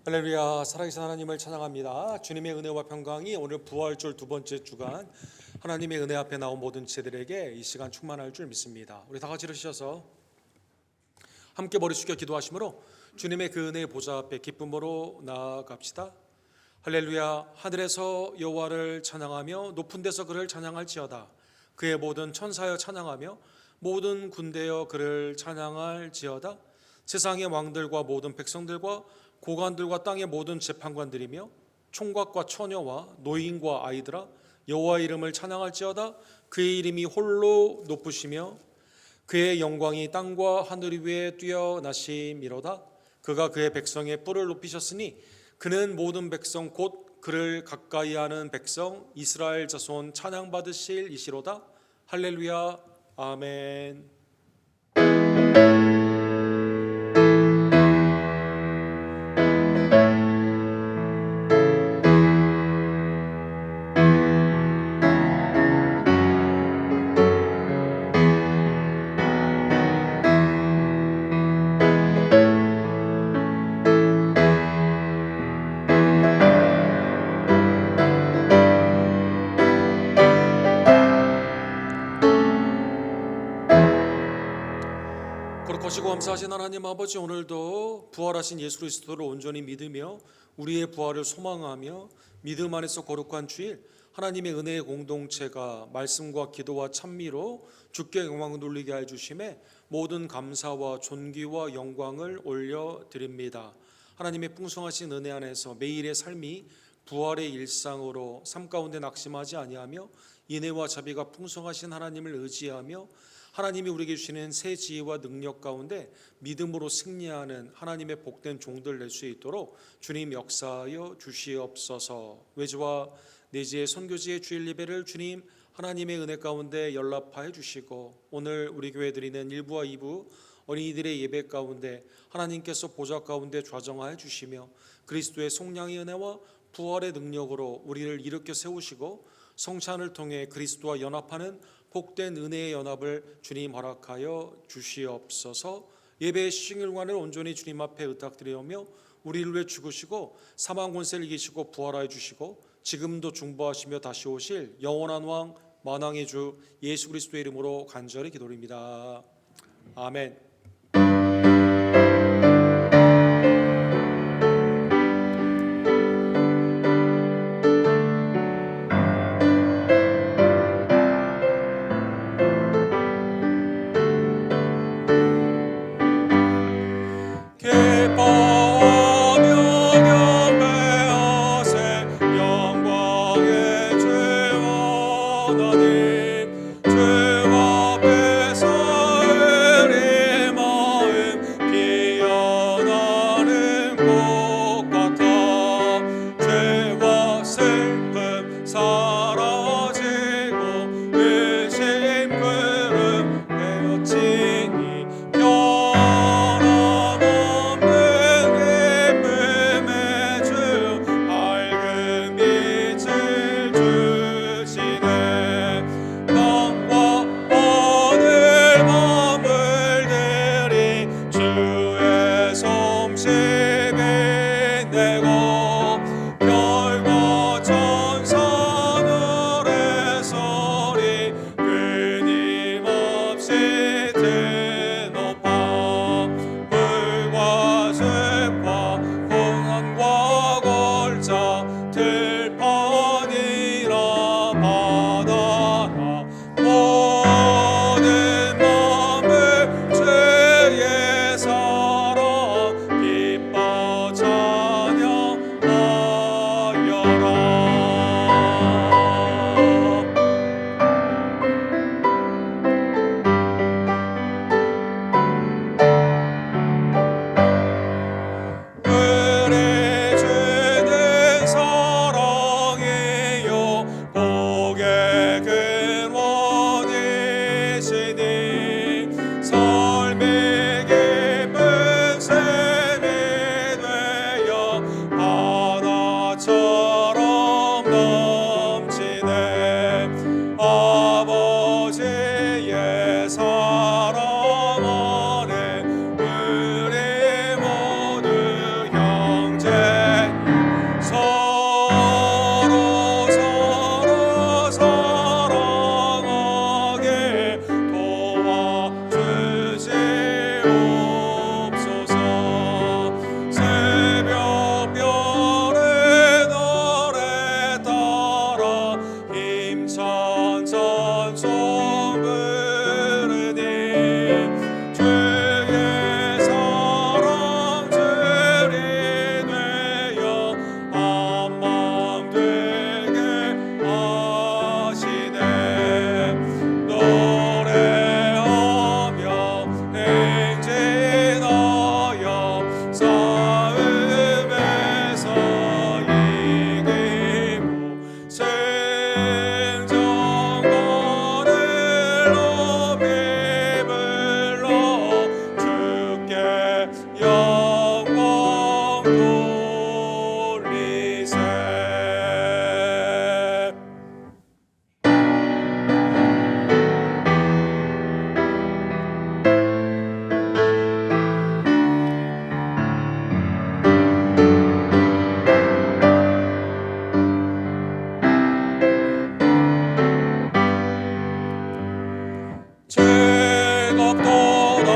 할렐루야. 살아계신 하나님을 찬양합니다. 주님의 은혜와 평강이 오늘 부활절 두 번째 주간 하나님의 은혜 앞에 나온 모든 지체들에게 이 시간 충만할 줄 믿습니다. 우리 다 같이 일으키셔서 함께 머리 숙여 기도하시므로 주님의 그 은혜의 보좌 앞에 기쁨으로 나아갑시다. 할렐루야. 하늘에서 여호와를 찬양하며 높은 데서 그를 찬양할지어다. 그의 모든 천사여 찬양하며 모든 군대여 그를 찬양할지어다. 세상의 왕들과 모든 백성들과 고관들과 땅의 모든 재판관들이며 총각과 처녀와 노인과 아이들아 여호와의 이름을 찬양할지어다. 그의 이름이 홀로 높으시며 그의 영광이 땅과 하늘 위에 뛰어나심이로다. 그가 그의 백성의 뿔을 높이셨으니 그는 모든 백성 곧 그를 가까이하는 백성 이스라엘 자손 찬양받으실 이시로다. 할렐루야. 아멘. 거룩하시고 감사하신 하나님 아버지, 오늘도 부활하신 예수 그리스도를 온전히 믿으며 우리의 부활을 소망하며 믿음 안에서 거룩한 주일 하나님의 은혜의 공동체가 말씀과 기도와 찬미로 주께 영광을 돌리게 해 주심에 모든 감사와 존귀와 영광을 올려드립니다. 하나님의 풍성하신 은혜 안에서 매일의 삶이 부활의 일상으로 삶 가운데 낙심하지 아니하며 인애와 자비가 풍성하신 하나님을 의지하며 하나님이 우리에게 주시는 새 지혜와 능력 가운데 믿음으로 승리하는 하나님의 복된 종들 될 수 있도록 주님 역사하여 주시옵소서. 외주와 내지의 선교지의 주일 예배를 주님 하나님의 은혜 가운데 연락하여 주시고 오늘 우리 교회 드리는 1부와 2부 어린이들의 예배 가운데 하나님께서 보좌 가운데 좌정하여 주시며 그리스도의 속량의 은혜와 부활의 능력으로 우리를 일으켜 세우시고 성찬을 통해 그리스도와 연합하는 복된 은혜의 연합을 주님 허락하여 주시옵소서. 예배의 시간을 온전히 주님 앞에 의탁드리며 우리를 위해 죽으시고 사망 권세를 이기시고 부활하여 주시고 지금도 중보하시며 다시 오실 영원한 왕 만왕의 주 예수 그리스도의 이름으로 간절히 기도드립니다. 아멘. 주 앞에서 즐겁도다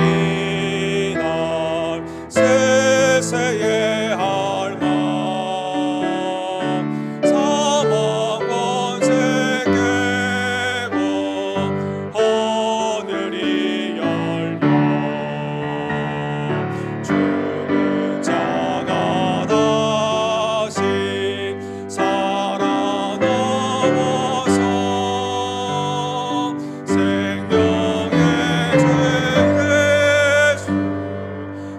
이날 세세의 할망 사망 권세 깨고 하늘이 열려 죽은 자가 다시 살아나와서 생명의 주 예수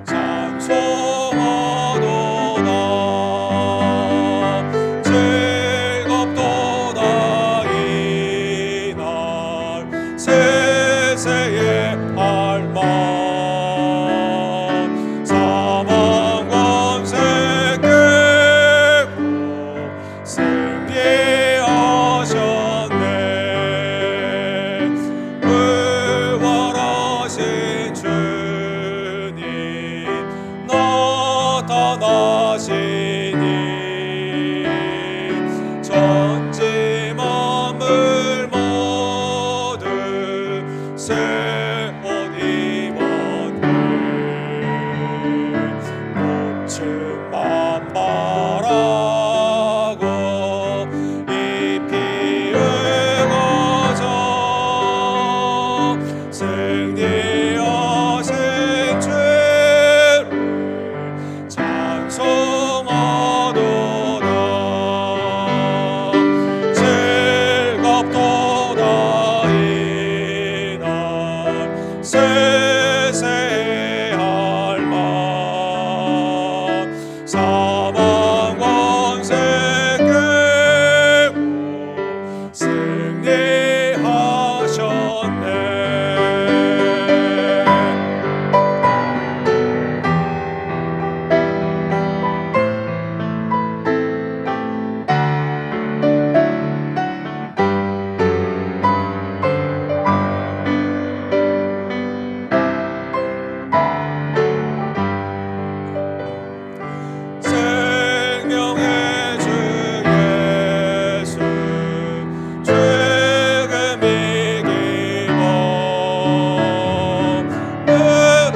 찬송하도다 즐겁도다 이날 세세의 할망 사망 권세 깨고 승리하셨네 부활하신 주님 나타나시니 천지 만물 모두 새 옷 입었네 꽃은 만발하고 잎이 으거져 승리하신 주를 찬송하도다 즐겁도다 이날 세세의 할망 사망 권세 깨고 승리하셨네 생명의 주 예수 죽음 이기고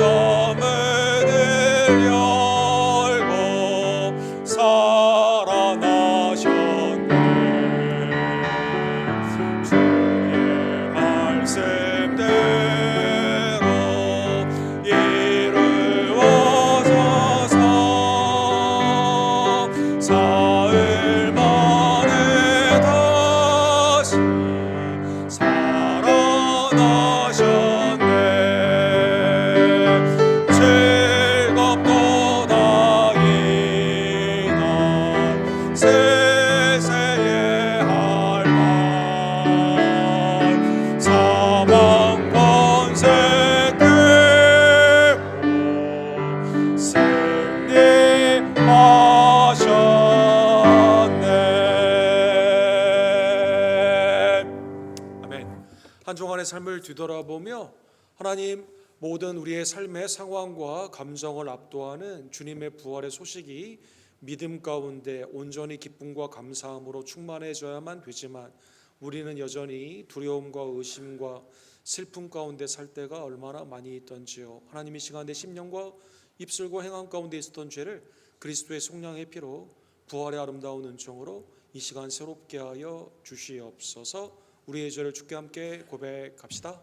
무덤을 열고 살아나셨네 주의 말씀대로 이루어져서 사흘 만에 다시 살아나셨네 즐겁도다 이날 세세의 할망 사망 권세 깨고 승리하셨네. 아멘. 한 주간의 삶을 뒤돌아보며 하나님 모든 우리의 삶의 상황과 감정을 압도하는 주님의 부활의 소식이 믿음 가운데 온전히 기쁨과 감사함으로 충만해져야만 되지만 우리는 여전히 두려움과 의심과 슬픔 가운데 살 때가 얼마나 많이 있던지요. 하나님 이 시간 내 심령과 입술과 행함 가운데 있었던 죄를 그리스도의 속량의 피로 부활의 아름다운 은총으로 이 시간 새롭게 하여 주시옵소서. 우리의 죄를 주께 함께 고백합시다.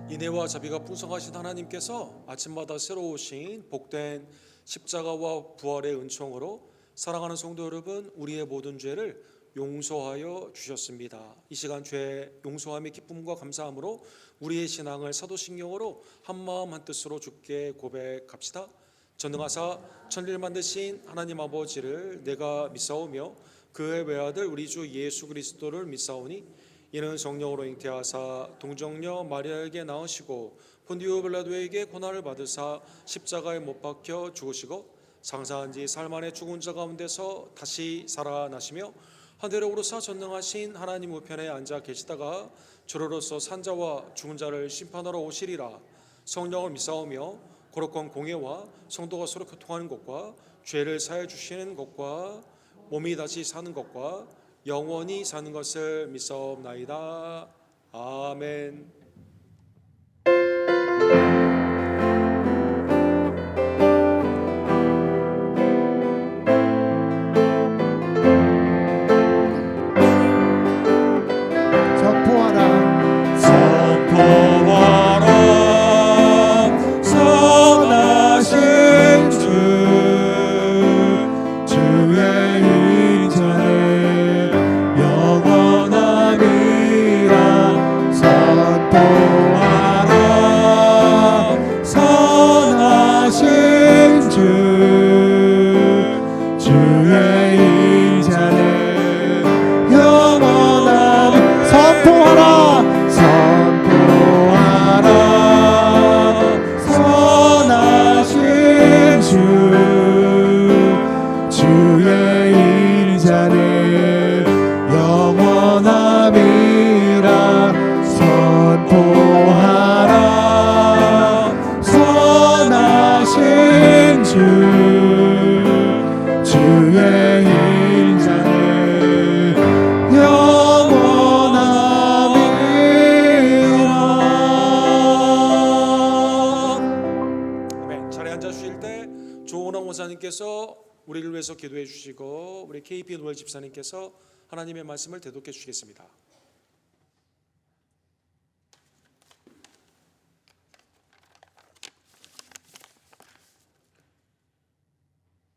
인애와 자비가 풍성하신 하나님께서 아침마다 새로 오신 복된 십자가와 부활의 은총으로 사랑하는 성도 여러분, 우리의 모든 죄를 용서하여 주셨습니다. 이 시간 죄 용서함의 기쁨과 감사함으로 우리의 신앙을 사도신경으로 한마음 한뜻으로 주께 고백합시다. 전능하사 천지를 만드신 하나님 아버지를 내가 믿사오며 그의 외아들 우리 주 예수 그리스도를 믿사오니 이는 성령으로 잉태하사 동정녀 마리아에게 낳으시고 본디오 빌라도에게 고난을 받으사 십자가에 못 박혀 죽으시고 장사한 지 사흘 만에 죽은 자 가운데서 다시 살아나시며 하늘에 오르사 전능하신 하나님 우편에 앉아 계시다가 주로로서 산자와 죽은 자를 심판하러 오시리라. 성령을 믿사오며 거룩한 공예와 성도가 서로 교통하는 것과 죄를 사해 주시는 것과 몸이 다시 사는 것과 영원히 사는 것을 믿사옵나이다. 아멘. 우리를 위해서 기도해 주시고 우리 KP 노엘 집사님께서 하나님의 말씀을 대독해 주시겠습니다.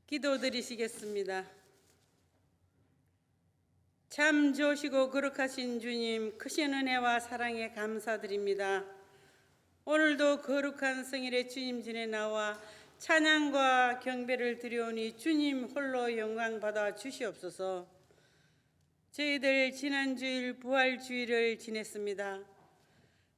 기도드리시겠습니다. 참 좋으시고 거룩하신 주님, 크신 은혜와 사랑에 감사드립니다. 오늘도 거룩한 성일의 주님 전에 나와 찬양과 경배를 드려오니 주님 홀로 영광 받아 주시옵소서. 저희들 지난 주일 부활주일을 지냈습니다.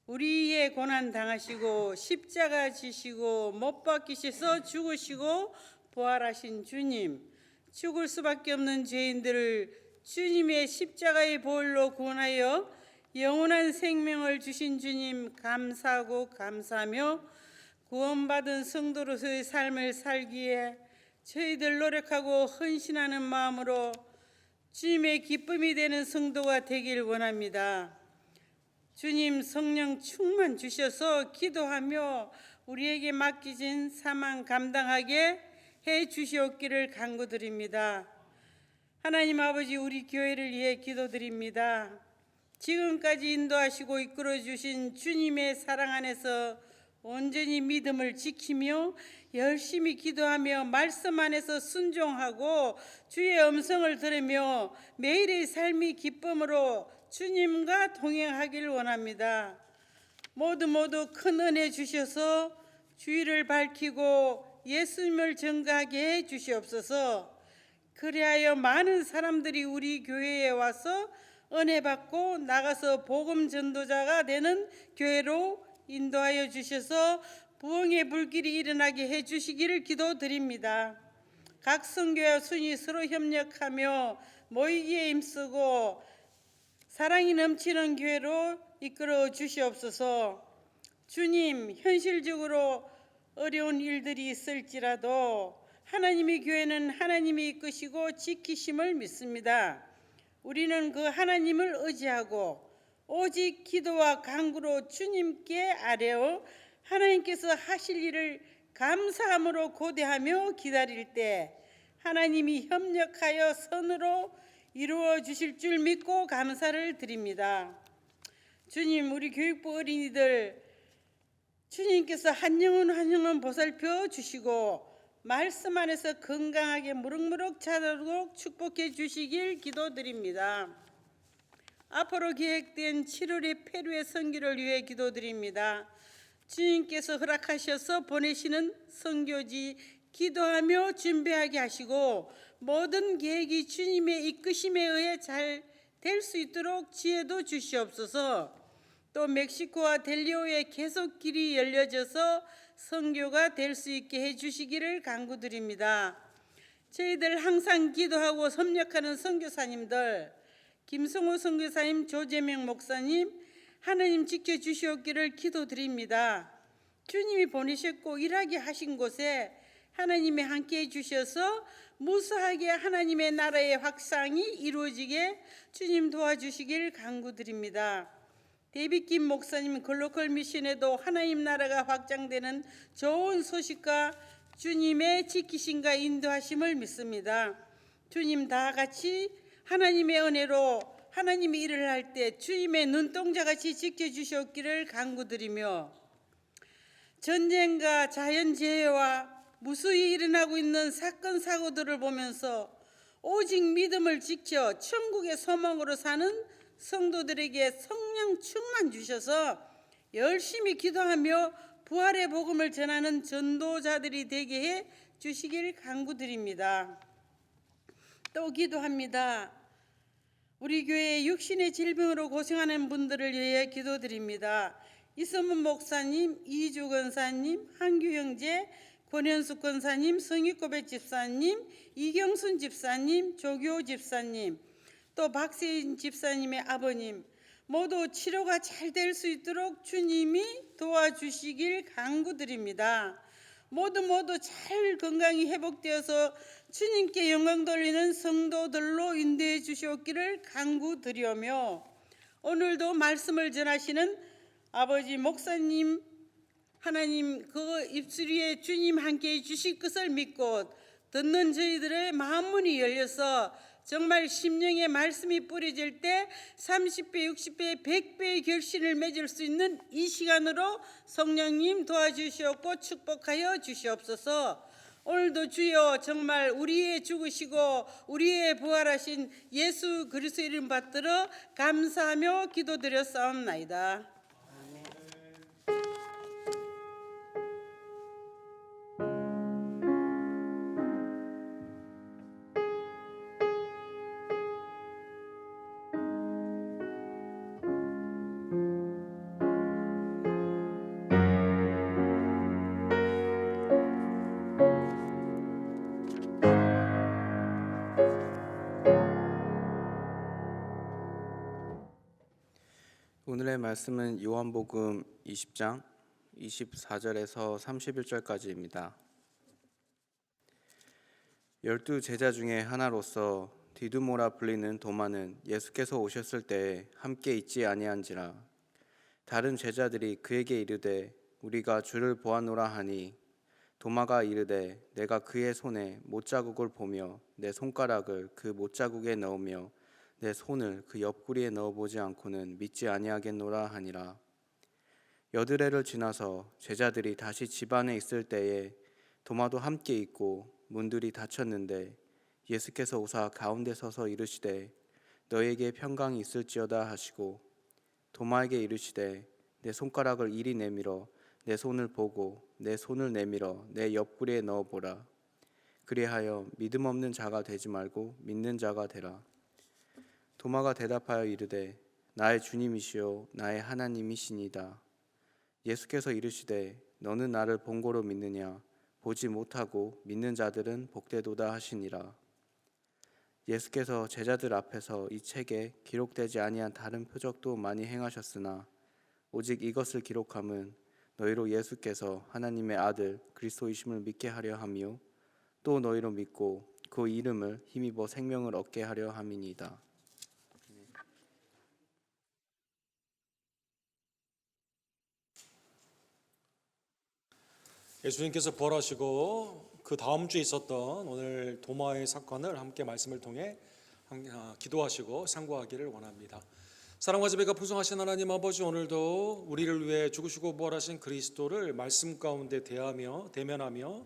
우리의 고난 당하시고 십자가 지시고 못 박히셔서 죽으시고 부활하신 주님, 죽을 수밖에 없는 죄인들을 주님의 십자가의 보혈로 구원하여 영원한 생명을 주신 주님 감사하고 감사하며 구원받은 성도로서의 삶을 살기에 저희들 노력하고 헌신하는 마음으로 주님의 기쁨이 되는 성도가 되길 원합니다. 주님 성령 충만 주셔서 기도하며 우리에게 맡기진 사명 감당하게 해 주시옵기를 간구드립니다. 하나님 아버지, 우리 교회를 위해 기도드립니다. 지금까지 인도하시고 이끌어 주신 주님의 사랑 안에서 온전히 믿음을 지키며 열심히 기도하며 말씀 안에서 순종하고 주의 음성을 들으며 매일의 삶이 기쁨으로 주님과 동행하길 원합니다. 모두 큰 은혜 주셔서 주의를 밝히고 예수님을 전가하게 해 주시옵소서. 그리하여 많은 사람들이 우리 교회에 와서 은혜 받고 나가서 복음 전도자가 되는 교회로 인도하여 주셔서 부흥의 불길이 일어나게 해 주시기를 기도드립니다. 각 성교와 순위 서로 협력하며 모이기에 힘쓰고 사랑이 넘치는 교회로 이끌어 주시옵소서. 주님, 현실적으로 어려운 일들이 있을지라도 하나님의 교회는 하나님이 이끄시고 지키심을 믿습니다. 우리는 그 하나님을 의지하고 오직 기도와 간구로 주님께 아뢰어 하나님께서 하실 일을 감사함으로 고대하며 기다릴 때 하나님이 협력하여 선으로 이루어 주실 줄 믿고 감사를 드립니다. 주님, 우리 교육부 어린이들 주님께서 한 영혼 보살펴 주시고 말씀 안에서 건강하게 무럭무럭 자라도록 축복해 주시길 기도드립니다. 앞으로 계획된 7월의 페루의 선교를 위해 기도드립니다. 주님께서 허락하셔서 보내시는 선교지 기도하며 준비하게 하시고 모든 계획이 주님의 이끄심에 의해 잘 될 수 있도록 지혜도 주시옵소서. 또 멕시코와 델리오에 계속 길이 열려져서 선교가 될 수 있게 해주시기를 간구드립니다. 저희들 항상 기도하고 협력하는 선교사님들, 김성호 선교사님, 조재명 목사님, 하나님 지켜주시옵기를 기도드립니다. 주님이 보내셨고 일하게 하신 곳에 하나님이 함께해 주셔서 무수하게 하나님의 나라의 확산이 이루어지게 주님 도와주시길 간구드립니다. 데이빗 김 목사님 글로컬 미션에도 하나님 나라가 확장되는 좋은 소식과 주님의 지키심과 인도하심을 믿습니다. 주님 다 같이 하나님의 은혜로 하나님의 일을 할 때 주님의 눈동자같이 지켜주셨기를 간구드리며 전쟁과 자연재해와 무수히 일어나고 있는 사건 사고들을 보면서 오직 믿음을 지켜 천국의 소망으로 사는 성도들에게 성령 충만 주셔서 열심히 기도하며 부활의 복음을 전하는 전도자들이 되게 해 주시길 간구드립니다. 또 기도합니다. 우리 교회 육신의 질병으로 고생하는 분들을 위해 기도드립니다. 이선문 목사님, 이주 권사님, 한규 형제, 권현숙 권사님, 성익고백 집사님, 이경순 집사님, 조교 집사님, 또 박세인 집사님의 아버님 모두 치료가 잘 될 수 있도록 주님이 도와주시길 간구드립니다. 모두 잘 건강히 회복되어서 주님께 영광 돌리는 성도들로 인도해 주시옵기를 간구드리오며 오늘도 말씀을 전하시는 아버지 목사님 하나님 그 입술 위에 주님 함께해 주실 것을 믿고 듣는 저희들의 마음문이 열려서 정말 심령의 말씀이 뿌려질 때 30배, 60배, 100배의 결실을 맺을 수 있는 이 시간으로 성령님 도와주시옵고 축복하여 주시옵소서. 오늘도 주여 정말 우리의 죽으시고 우리의 부활하신 예수 그리스도 이름 받들어 감사하며 기도드렸사옵나이다. 오늘의 말씀은 요한복음 20장 24절에서 31절까지입니다. 12 제자 중에 하나로서 디두모라 불리는 도마는 예수께서 오셨을 때에 함께 있지 아니한지라. 다른 제자들이 그에게 이르되 우리가 주를 보았노라 하니 도마가 이르되 내가 그의 손에 못자국을 보며 내 손가락을 그 못자국에 넣으며 내 손을 그 옆구리에 넣어보지 않고는 믿지 아니하겠노라 하니라. 여드레를 지나서 제자들이 다시 집 안에 있을 때에 도마도 함께 있고 문들이 닫혔는데 예수께서 오사 가운데 서서 이르시되 너에게 평강이 있을지어다 하시고 도마에게 이르시되 내 손가락을 이리 내밀어 내 손을 보고 내 손을 내밀어 내 옆구리에 넣어보라. 그리하여 믿음 없는 자가 되지 말고 믿는 자가 되라. 도마가 대답하여 이르되 나의 주님이시요 나의 하나님이시니이다. 예수께서 이르시되 너는 나를 본고로 믿느냐? 보지 못하고 믿는 자들은 복되도다 하시니라. 예수께서 제자들 앞에서 이 책에 기록되지 아니한 다른 표적도 많이 행하셨으나 오직 이것을 기록함은 너희로 예수께서 하나님의 아들 그리스도이심을 믿게 하려 하며 또 너희로 믿고 그 이름을 힘입어 생명을 얻게 하려 함이니이다. 예수님께서 부활하시고 그 다음 주에 있었던 오늘 도마의 사건을 함께 말씀을 통해 기도하시고 상고하기를 원합니다. 사랑과 지배가 풍성하신 하나님 아버지, 오늘도 우리를 위해 죽으시고 부활하신 그리스도를 말씀 가운데 대면하며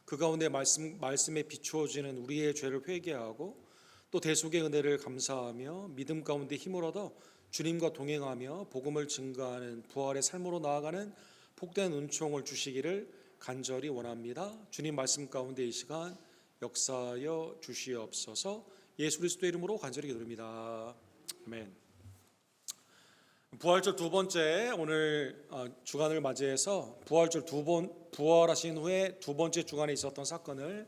그 가운데 말씀에 비추어지는 우리의 죄를 회개하고 또 대속의 은혜를 감사하며 믿음 가운데 힘을 얻어 주님과 동행하며 복음을 증거하는 부활의 삶으로 나아가는 복된 은총을 주시기를 간절히 원합니다. 주님 말씀 가운데 이 시간 역사하여 주시옵소서. 예수 그리스도의 이름으로 간절히 기도드립니다. 아멘. 부활절 두 번째 오늘 주간을 맞이해서 부활절 부활하신 후에 두 번째 주간에 있었던 사건을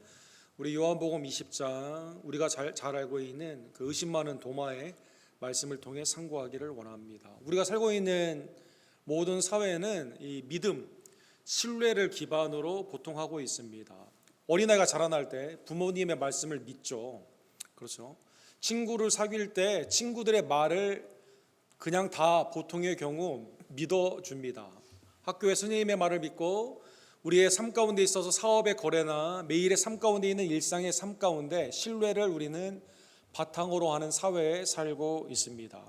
우리 요한복음 20장 우리가 잘 알고 있는 그 의심 많은 도마의 말씀을 통해 상고하기를 원합니다. 우리가 살고 있는 모든 사회는 이 믿음, 신뢰를 기반으로 보통 하고 있습니다. 어린아이가 자라날 때 부모님의 말씀을 믿죠. 그렇죠. 친구를 사귈 때 친구들의 말을 그냥 다 보통의 경우 믿어줍니다. 학교의 선생님의 말을 믿고 우리의 삶 가운데 있어서 사업의 거래나 매일의 삶 가운데 있는 일상의 삶 가운데 신뢰를 우리는 바탕으로 하는 사회에 살고 있습니다.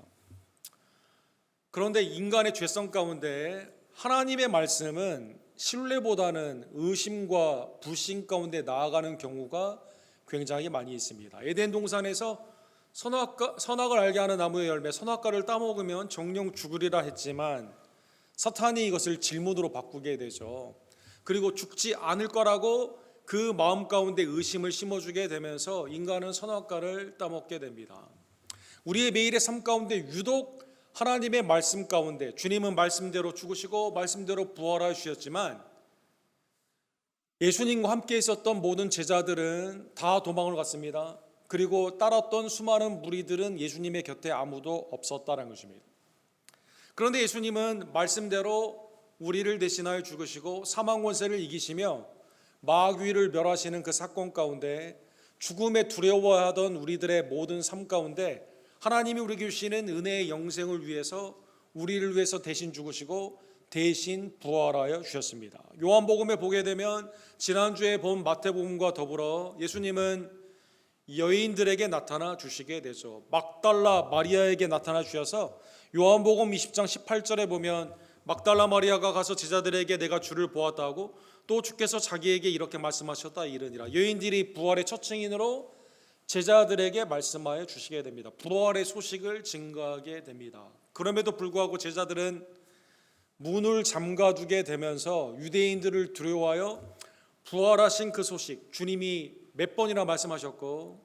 그런데 인간의 죄성 가운데 하나님의 말씀은 신뢰보다는 의심과 불신 가운데 나아가는 경우가 굉장히 많이 있습니다. 에덴 동산에서 선악을 알게 하는 나무의 열매 선악과를 따먹으면 정령 죽으리라 했지만 사탄이 이것을 질문으로 바꾸게 되죠. 그리고 죽지 않을 거라고 그 마음 가운데 의심을 심어주게 되면서 인간은 선악과를 따먹게 됩니다. 우리의 매일의 삶 가운데 유독 하나님의 말씀 가운데 주님은 말씀대로 죽으시고 말씀대로 부활하여 주셨지만 예수님과 함께 있었던 모든 제자들은 다 도망을 갔습니다. 그리고 따랐던 수많은 무리들은 예수님의 곁에 아무도 없었다는 것입니다. 그런데 예수님은 말씀대로 우리를 대신하여 죽으시고 사망 권세를 이기시며 마귀를 멸하시는 그 사건 가운데 죽음에 두려워하던 우리들의 모든 삶 가운데 하나님이 우리에게 주시는 은혜의 영생을 위해서 우리를 위해서 대신 죽으시고 대신 부활하여 주셨습니다. 요한복음에 보게 되면 지난주에 본 마태복음과 더불어 예수님은 여인들에게 나타나 주시게 되죠. 막달라 마리아에게 나타나 주셔서 요한복음 20장 18절에 보면 막달라 마리아가 가서 제자들에게 내가 주를 보았다고 또 주께서 자기에게 이렇게 말씀하셨다 이르니라. 여인들이 부활의 첫 증인으로 제자들에게 말씀하여 주시게 됩니다. 부활의 소식을 증거하게 됩니다. 그럼에도 불구하고 제자들은 문을 잠가두게 되면서 유대인들을 두려워하여 부활하신 그 소식 주님이 몇 번이나 말씀하셨고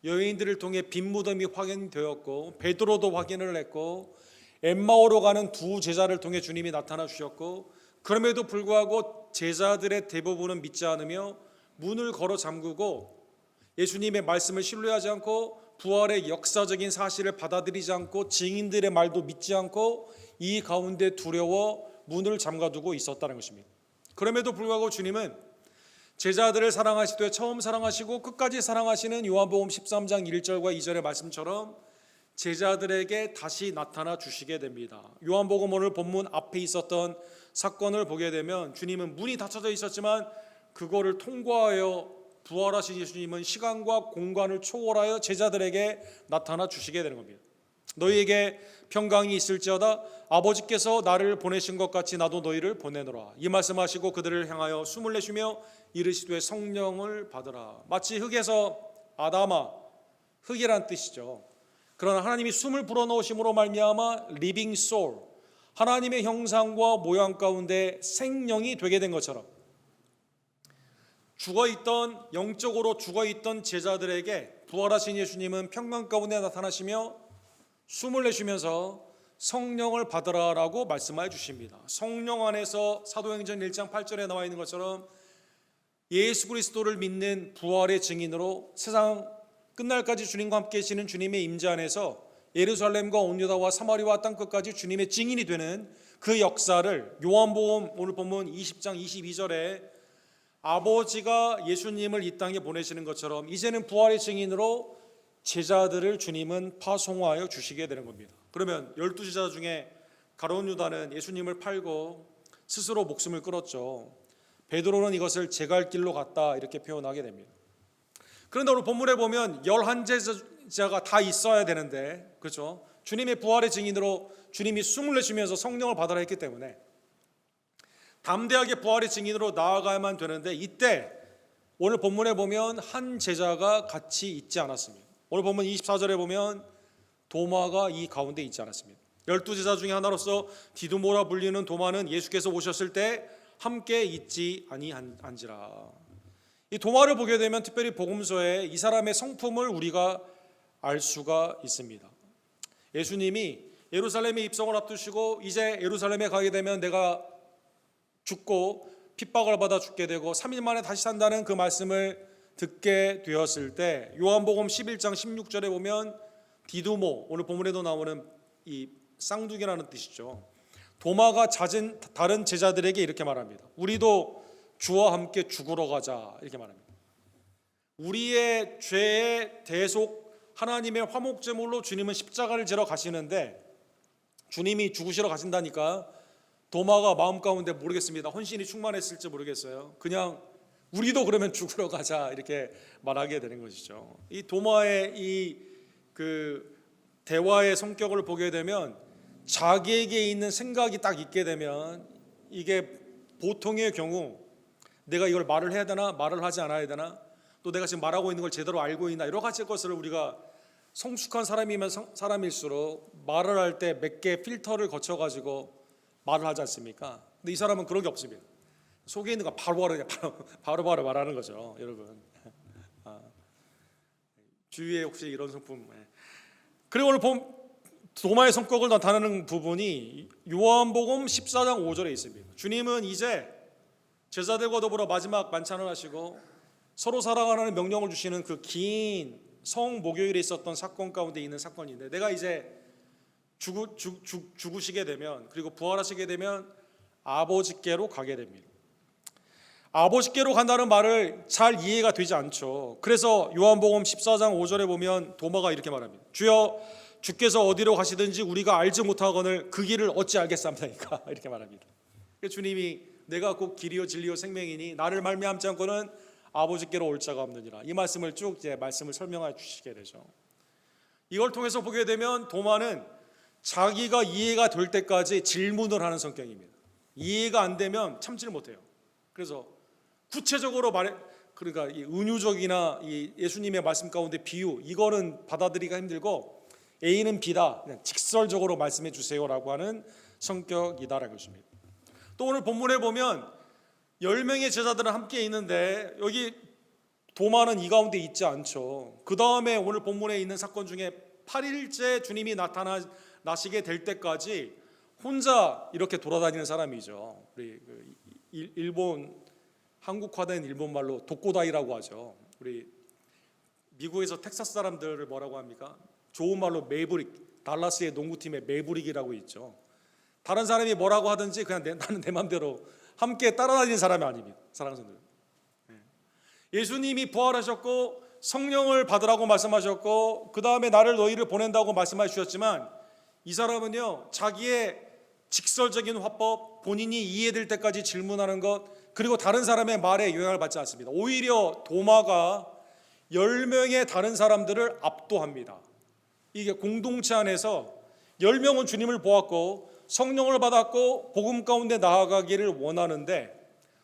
여인들을 통해 빈 무덤이 확인되었고 베드로도 확인을 했고 엠마오로 가는 두 제자를 통해 주님이 나타나 주셨고 그럼에도 불구하고 제자들의 대부분은 믿지 않으며 문을 걸어 잠그고 예수님의 말씀을 신뢰하지 않고 부활의 역사적인 사실을 받아들이지 않고 증인들의 말도 믿지 않고 이 가운데 두려워 문을 잠가두고 있었다는 것입니다. 그럼에도 불구하고 주님은 제자들을 사랑하시되 처음 사랑하시고 끝까지 사랑하시는 요한복음 13장 1절과 2절의 말씀처럼 제자들에게 다시 나타나 주시게 됩니다. 요한복음 오늘 본문 앞에 있었던 사건을 보게 되면 주님은 문이 닫혀져 있었지만 그거를 통과하여 부활하신 예수님은 시간과 공간을 초월하여 제자들에게 나타나 주시게 되는 겁니다. 너희에게 평강이 있을지어다 아버지께서 나를 보내신 것 같이 나도 너희를 보내노라. 이 말씀하시고 그들을 향하여 숨을 내쉬며 이르시되 성령을 받으라. 마치 흙에서 아담아, 흙이란 뜻이죠. 그러나 하나님이 숨을 불어넣으심으로 말미암아 리빙 소울, 하나님의 형상과 모양 가운데 생명이 되게 된 것처럼 죽어있던 영적으로 죽어있던 제자들에게 부활하신 예수님은 평강 가운데 나타나시며 숨을 내쉬면서 성령을 받으라라고 말씀하여 주십니다. 성령 안에서 사도행전 1장 8절에 나와 있는 것처럼 예수 그리스도를 믿는 부활의 증인으로 세상 끝날까지 주님과 함께 계시는 주님의 임재 안에서 예루살렘과 온 유다와 사마리아와 땅 끝까지 주님의 증인이 되는 그 역사를 요한복음 오늘 본문 20장 22절에 아버지가 예수님을 이 땅에 보내시는 것처럼 이제는 부활의 증인으로 제자들을 주님은 파송하여 주시게 되는 겁니다. 그러면 12제자 중에 가룟 유다는 예수님을 팔고 스스로 목숨을 끊었죠. 베드로는 이것을 제 갈 길로 갔다 이렇게 표현하게 됩니다. 그런데 오늘 본문에 보면 11제자가 다 있어야 되는데 그렇죠? 주님의 부활의 증인으로 주님이 숨을 내쉬면서 성령을 받아라 했기 때문에 담대하게 부활의 증인으로 나아가야만 되는데 이때 오늘 본문에 보면 한 제자가 같이 있지 않았습니다. 오늘 본문 24절에 보면 도마가 이 가운데 있지 않았습니다. 12제자 중에 하나로서 디두모라 불리는 도마는 예수께서 오셨을 때 함께 있지 아니한지라. 이 도마를 보게 되면 특별히 복음서에 이 사람의 성품을 우리가 알 수가 있습니다. 예수님이 예루살렘에 입성을 앞두시고 이제 예루살렘에 가게 되면 내가 죽고 핍박을 받아 죽게 되고 3일 만에 다시 산다는 그 말씀을 듣게 되었을 때 요한복음 11장 16절에 보면 디두모, 오늘 본문에도 나오는 이 쌍둥이라는 뜻이죠. 도마가 잦은 다른 제자들에게 이렇게 말합니다. 우리도 주와 함께 죽으러 가자, 이렇게 말합니다. 우리의 죄의 대속 하나님의 화목제물로 주님은 십자가를 지러 가시는데 주님이 죽으시러 가신다니까 도마가 마음 가운데 모르겠습니다. 헌신이 충만했을지 모르겠어요. 그냥 우리도 그러면 죽으러 가자 이렇게 말하게 되는 것이죠. 이 도마의 이 그 대화의 성격을 보게 되면 자기에게 있는 생각이 딱 있게 되면 이게 보통의 경우 내가 이걸 말을 해야 되나 말을 하지 않아야 되나 또 내가 지금 말하고 있는 걸 제대로 알고 있나 여러 가지 것을 우리가 성숙한 사람일수록 말을 할 때 몇 개 필터를 거쳐가지고 말을 하지 않습니까? 근데 이 사람은 그런 게 없습니다. 속에 있는 거 바로 말하는 거죠, 여러분. 주위에 혹시 이런 성품. 그리고 오늘 도마의 성격을 나타내는 부분이 요한복음 14장 5절에 있습니다. 주님은 이제 제자들과 더불어 마지막 만찬을 하시고 서로 사랑하라는 명령을 주시는 그 긴 성목요일에 있었던 사건 가운데 있는 사건인데 내가 이제 죽으시게 되면 그리고 부활하시게 되면 아버지께로 가게 됩니다. 아버지께로 간다는 말을 잘 이해가 되지 않죠. 그래서 요한복음 14장 5절에 보면 도마가 이렇게 말합니다. 주여 주께서 어디로 가시든지 우리가 알지 못하거늘 그 길을 어찌 알겠사옵나이까 이렇게 말합니다. 주님이 내가 곧 길이요 진리요 생명이니 나를 말미암지 않고는 아버지께로 올 자가 없느니라. 이 말씀을 쭉 이제 말씀을 설명해 주시게 되죠. 이걸 통해서 보게 되면 도마는 자기가 이해가 될 때까지 질문을 하는 성격입니다. 이해가 안 되면 참지를 못해요. 그래서 구체적으로 그러니까 이 은유적이나 이 예수님의 말씀 가운데 비유 이거는 받아들이기가 힘들고 A는 B다 그냥 직설적으로 말씀해 주세요라고 하는 성격이다라는 것입니다. 또 오늘 본문에 보면 10명의 제자들은 함께 있는데 여기 도마는 이 가운데 있지 않죠. 그 다음에 오늘 본문에 있는 사건 중에 8일째 주님이 나타나시게 될 때까지 혼자 이렇게 돌아다니는 사람이죠. 우리 일본 한국화된 일본 말로 독고다이라고 하죠. 우리 미국에서 텍사스 사람들을 뭐라고 합니까? 좋은 말로 메이브릭, 달라스의 농구팀의 메이브릭이라고 있죠. 다른 사람이 뭐라고 하든지 그냥 나는 내 마음대로 함께 따라다니는 사람이 아닙니다. 사랑하는 성도들. 예수님이 부활하셨고 성령을 받으라고 말씀하셨고 그 다음에 나를 너희를 보낸다고 말씀해 주셨지만 이 사람은요 자기의 직설적인 화법 본인이 이해될 때까지 질문하는 것 그리고 다른 사람의 말에 영향을 받지 않습니다. 오히려 도마가 10명의 다른 사람들을 압도합니다. 이게 공동체 안에서 10명은 주님을 보았고 성령을 받았고 복음 가운데 나아가기를 원하는데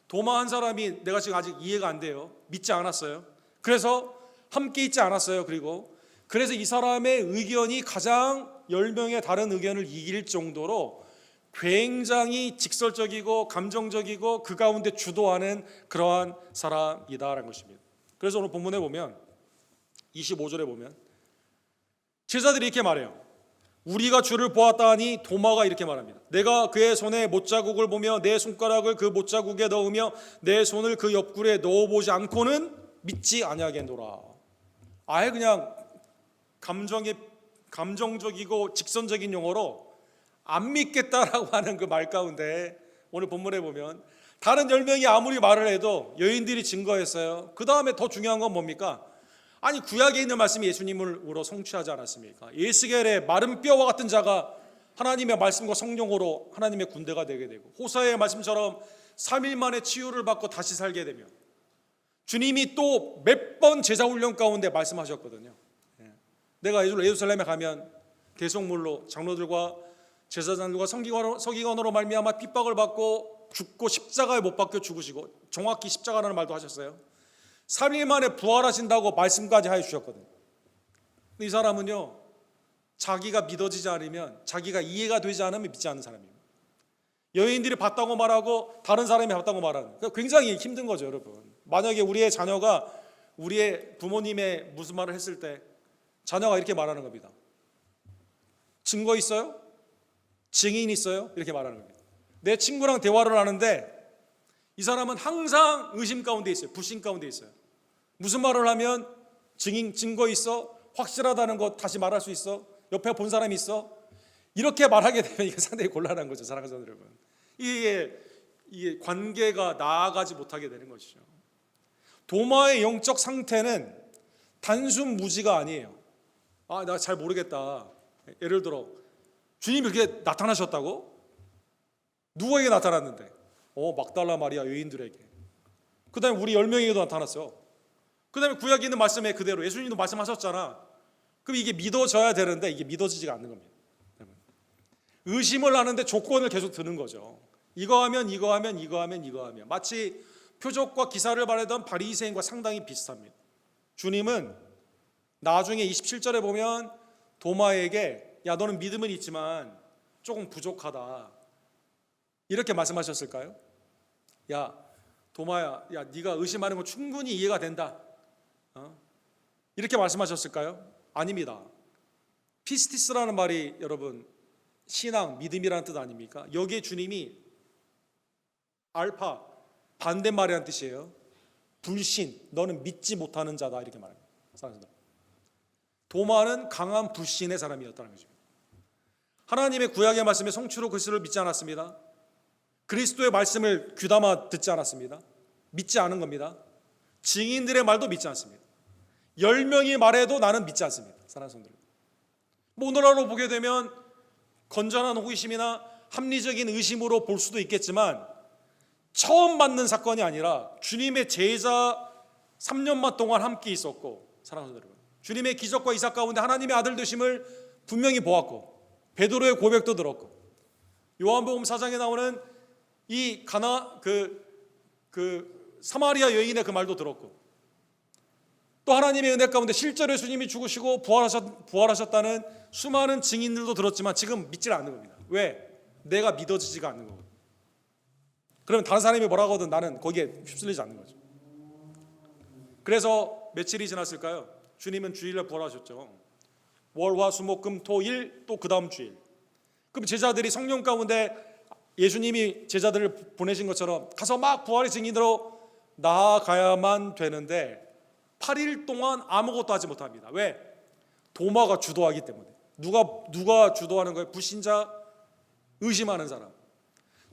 도마 한 사람이 내가 지금 아직 이해가 안 돼요. 믿지 않았어요. 그래서 함께 있지 않았어요. 그래서 이 사람의 의견이 가장 10명의 다른 의견을 이길 정도로 굉장히 직설적이고 감정적이고 그 가운데 주도하는 그러한 사람이다라는 것입니다. 그래서 오늘 본문에 보면 25절에 보면 제자들이 이렇게 말해요. 우리가 주를 보았다 하니 도마가 이렇게 말합니다. 내가 그의 손에 못자국을 보며 내 손가락을 그 못자국에 넣으며 내 손을 그 옆구리에 넣어보지 않고는 믿지 아니하겠노라. 아예 그냥 감정적이고 직선적인 용어로 안 믿겠다라고 하는 그 말 가운데 오늘 본문에 보면 다른 10명이 아무리 말을 해도 여인들이 증거했어요. 그 다음에 더 중요한 건 뭡니까? 아니 구약에 있는 말씀이 예수님으로 성취하지 않았습니까? 예스겔의 마른 뼈와 같은 자가 하나님의 말씀과 성령으로 하나님의 군대가 되게 되고 호사의 말씀처럼 3일 만에 치유를 받고 다시 살게 되며 주님이 또 몇 번 제자훈련 가운데 말씀하셨거든요. 내가 예루살렘에 가면 대속물로 장로들과 제사장들과 서기관으로 말미암아 핍박을 받고 죽고 십자가에 못 박혀 죽으시고 정확히 십자가라는 말도 하셨어요. 3일 만에 부활하신다고 말씀까지 해주셨거든요. 이 사람은요 자기가 믿어지지 않으면 자기가 이해가 되지 않으면 믿지 않는 사람입니다. 여인들이 봤다고 말하고 다른 사람이 봤다고 말하는, 그러니까 굉장히 힘든 거죠, 여러분. 만약에 우리의 자녀가 우리의 부모님의 무슨 말을 했을 때 자녀가 이렇게 말하는 겁니다. 증거 있어요? 증인 있어요? 이렇게 말하는 겁니다. 내 친구랑 대화를 하는데 이 사람은 항상 의심 가운데 있어요. 불신 가운데 있어요. 무슨 말을 하면 증거 있어? 확실하다는 거 다시 말할 수 있어? 옆에 본 사람이 있어? 이렇게 말하게 되면 이게 상당히 곤란한 거죠, 사랑하는 성도 여러분. 이게 관계가 나아가지 못하게 되는 것이죠. 도마의 영적 상태는 단순 무지가 아니에요. 나 잘 모르겠다. 예를 들어 주님이 그렇게 나타나셨다고? 누구에게 나타났는데? 막달라 마리아 여인들에게. 그 다음에 우리 10명에게도 나타났어. 그 다음에 구약에 있는 말씀에 그대로 예수님도 말씀하셨잖아. 그럼 이게 믿어져야 되는데 이게 믿어지지가 않는 겁니다. 의심을 하는데 조건을 계속 드는 거죠. 이거 하면 이거 하면 이거 하면 이거 하면, 마치 표적과 기사를 바라던 바리새인과 상당히 비슷합니다. 주님은 나중에 27절에 보면 도마에게 야 너는 믿음은 있지만 조금 부족하다 이렇게 말씀하셨을까요? 야 도마야, 야 네가 의심하는 건 충분히 이해가 된다, 이렇게 말씀하셨을까요? 아닙니다. 피스티스라는 말이 여러분 신앙, 믿음이라는 뜻 아닙니까? 여기에 주님이 알파, 반대말이라는 뜻이에요. 불신, 너는 믿지 못하는 자다 이렇게 말합니다. 도마는 강한 불신의 사람이었다는 거죠. 하나님의 구약의 말씀에 성취로 그리스도를 믿지 않았습니다. 그리스도의 말씀을 귀담아 듣지 않았습니다. 믿지 않은 겁니다. 증인들의 말도 믿지 않습니다. 10명이 말해도 나는 믿지 않습니다. 사랑하는 성도들, 오늘날로 보게 되면 건전한 호기심이나 합리적인 의심으로 볼 수도 있겠지만 처음 받는 사건이 아니라 주님의 제자 3년만 동안 함께 있었고, 사랑하는 여러분, 주님의 기적과 이삭 가운데 하나님의 아들 되심을 분명히 보았고, 베드로의 고백도 들었고, 요한복음 4장에 나오는 이 사마리아 여인의 그 말도 들었고, 또 하나님의 은혜 가운데 실제로 예수님이 죽으시고 부활하셨다는 수많은 증인들도 들었지만 지금 믿질 않는 겁니다. 왜? 내가 믿어지지가 않는 거거든요. 그러면 다른 사람이 뭐라고 하든 나는 거기에 휩쓸리지 않는 거죠. 그래서 며칠이 지났을까요? 주님은 주일날 부활하셨죠. 월, 화, 수, 목, 금, 토, 일, 또 그 다음 주일. 그럼 제자들이 성령 가운데 예수님이 제자들을 보내신 것처럼 가서 막 부활의 증인으로 나아가야만 되는데 8일 동안 아무것도 하지 못합니다. 왜? 도마가 주도하기 때문에. 누가 주도하는 거예요? 불신자, 의심하는 사람.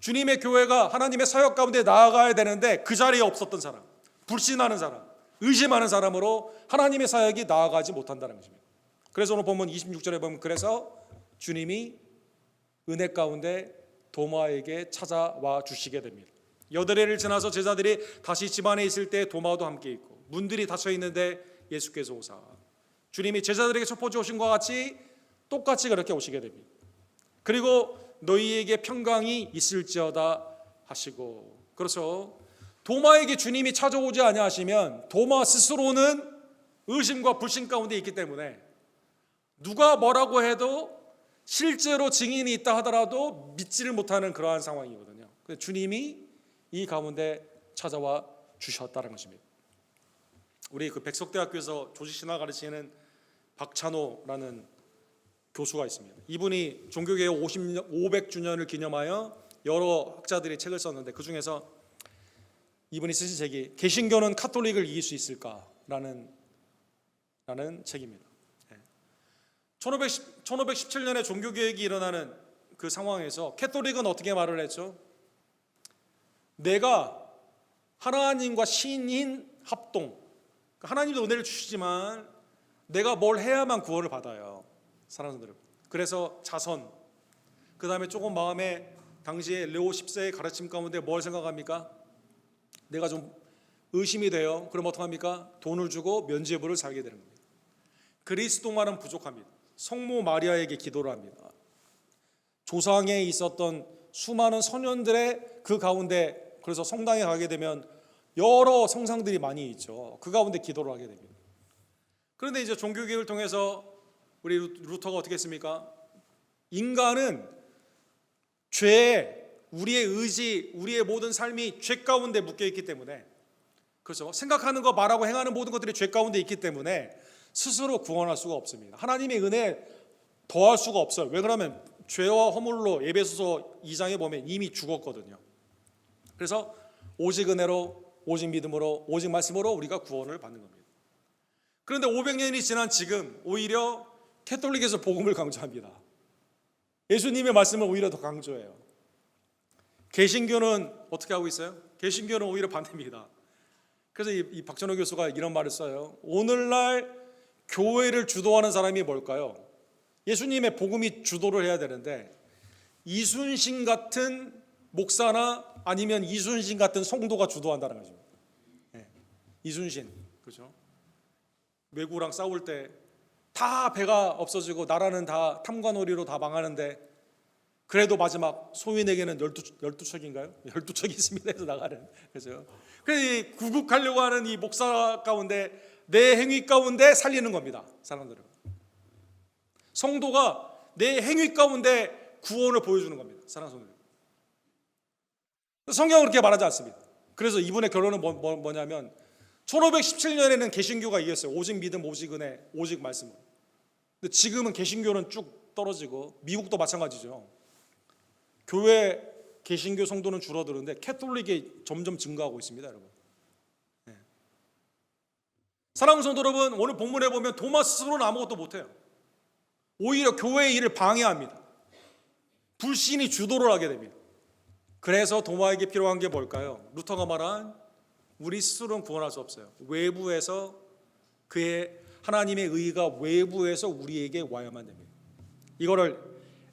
주님의 교회가 하나님의 사역 가운데 나아가야 되는데 그 자리에 없었던 사람, 불신하는 사람, 의심하는 사람으로 하나님의 사역이 나아가지 못한다는 것입니다. 그래서 오늘 보면 26절에 보면 그래서 주님이 은혜 가운데 도마에게 찾아와 주시게 됩니다. 여드레를 지나서 제자들이 다시 집안에 있을 때 도마도 함께 있고, 문들이 닫혀 있는데 예수께서 오사 주님이 제자들에게 첩보주 오신 것과 같이 똑같이 그렇게 오시게 됩니다. 그리고 너희에게 평강이 있을지어다 하시고, 그래서 도마에게 주님이 찾아오지 아니하시면 도마 스스로는 의심과 불신 가운데 있기 때문에 누가 뭐라고 해도 실제로 증인이 있다 하더라도 믿지를 못하는 그러한 상황이거든요. 주님이 이 가운데 찾아와 주셨다는 것입니다. 우리 그 백석대학교에서 조직신화 가르치는 박찬호라는 교수가 있습니다. 이분이 종교개혁 500주년을 기념하여 여러 학자들이 책을 썼는데 그 중에서 이분이 쓰신 책이 개신교는 카톨릭을 이길 수 있을까라는 책입니다. 1517년에 종교개혁이 일어나는 그 상황에서 캐톨릭은 어떻게 말을 했죠? 내가 하나님과 신인 합동, 하나님도 은혜를 주시지만 내가 뭘 해야만 구원을 받아요. 사랑하는 여러분, 그래서 자선, 그 다음에 조금 마음에 당시에 레오 10세의 가르침 가운데 뭘 생각합니까? 내가 좀 의심이 돼요. 그럼 어떡합니까? 돈을 주고 면죄부를 살게 되는 겁니다. 그리스도만은 부족합니다. 성모 마리아에게 기도를 합니다. 조상에 있었던 수많은 선현들의 그 가운데, 그래서 성당에 가게 되면 여러 성상들이 많이 있죠. 그 가운데 기도를 하게 됩니다. 그런데 이제 종교개혁을 통해서 우리 루터가 어떻게 했습니까? 인간은 죄에 우리의 의지, 우리의 모든 삶이 죄 가운데 묶여 있기 때문에, 그렇죠? 생각하는 거, 말하고 행하는 모든 것들이 죄 가운데 있기 때문에 스스로 구원할 수가 없습니다. 하나님의 은혜 더할 수가 없어요. 왜 그러면 죄와 허물로 에베소서 2장에 보면 이미 죽었거든요. 그래서 오직 은혜로, 오직 믿음으로, 오직 말씀으로 우리가 구원을 받는 겁니다. 그런데 500년이 지난 지금 오히려 캐톨릭에서 복음을 강조합니다. 예수님의 말씀을 오히려 더 강조해요. 개신교는 어떻게 하고 있어요? 개신교는 오히려 반대입니다. 그래서 이 박전호 교수가 이런 말을 써요. 오늘날 교회를 주도하는 사람이 뭘까요? 예수님의 복음이 주도를 해야 되는데 이순신 같은 목사나 아니면 이순신 같은 성도가 주도한다는 거죠. 네. 이순신, 그렇죠? 외구랑 싸울 때 다 배가 없어지고 나라는 다 탐관오리로 다 망하는데 그래도 마지막 소인에게는 12척인가요? 12척이 있습니다 해서 나가는. 그래서 구국하려고 하는 이 목사 가운데 내 행위 가운데 살리는 겁니다. 사람들은. 성도가 내 행위 가운데 구원을 보여주는 겁니다. 사랑하는 성도들. 성경은 그렇게 말하지 않습니다. 그래서 이분의 결론은 뭐냐면 1517년에는 개신교가 이겼어요. 오직 믿음, 오직 은혜, 오직 말씀으로. 근데 지금은 개신교는 쭉 떨어지고 미국도 마찬가지죠. 교회 개신교 성도는 줄어드는데 캐톨릭이 점점 증가하고 있습니다, 여러분. 네. 사랑하는 성도 여러분, 오늘 본문에 보면 도마 스스로는 아무것도 못해요. 오히려 교회의 일을 방해합니다. 불신이 주도를 하게 됩니다. 그래서 도마에게 필요한 게 뭘까요? 루터가 말한 우리 스스로는 구원할 수 없어요. 외부에서 그의 하나님의 의가 외부에서 우리에게 와야만 됩니다. 이거를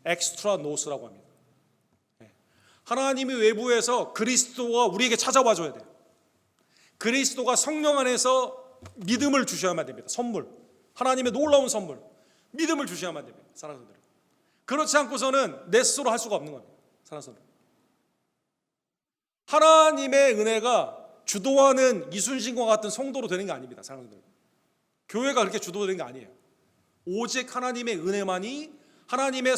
엑스트라 노스라고 합니다. 하나님이 외부에서 그리스도가 우리에게 찾아와 줘야 돼요. 그리스도가 성령 안에서 믿음을 주셔야만 됩니다. 선물, 하나님의 놀라운 선물, 믿음을 주셔야만 됩니다. 사랑하는 분들, 그렇지 않고서는 내 스스로 할 수가 없는 겁니다. 사랑하는 분들, 하나님의 은혜가 주도하는 이순신과 같은 성도로 되는 게 아닙니다. 사랑하는 분들, 교회가 그렇게 주도되는 게 아니에요. 오직 하나님의 은혜만이, 하나님의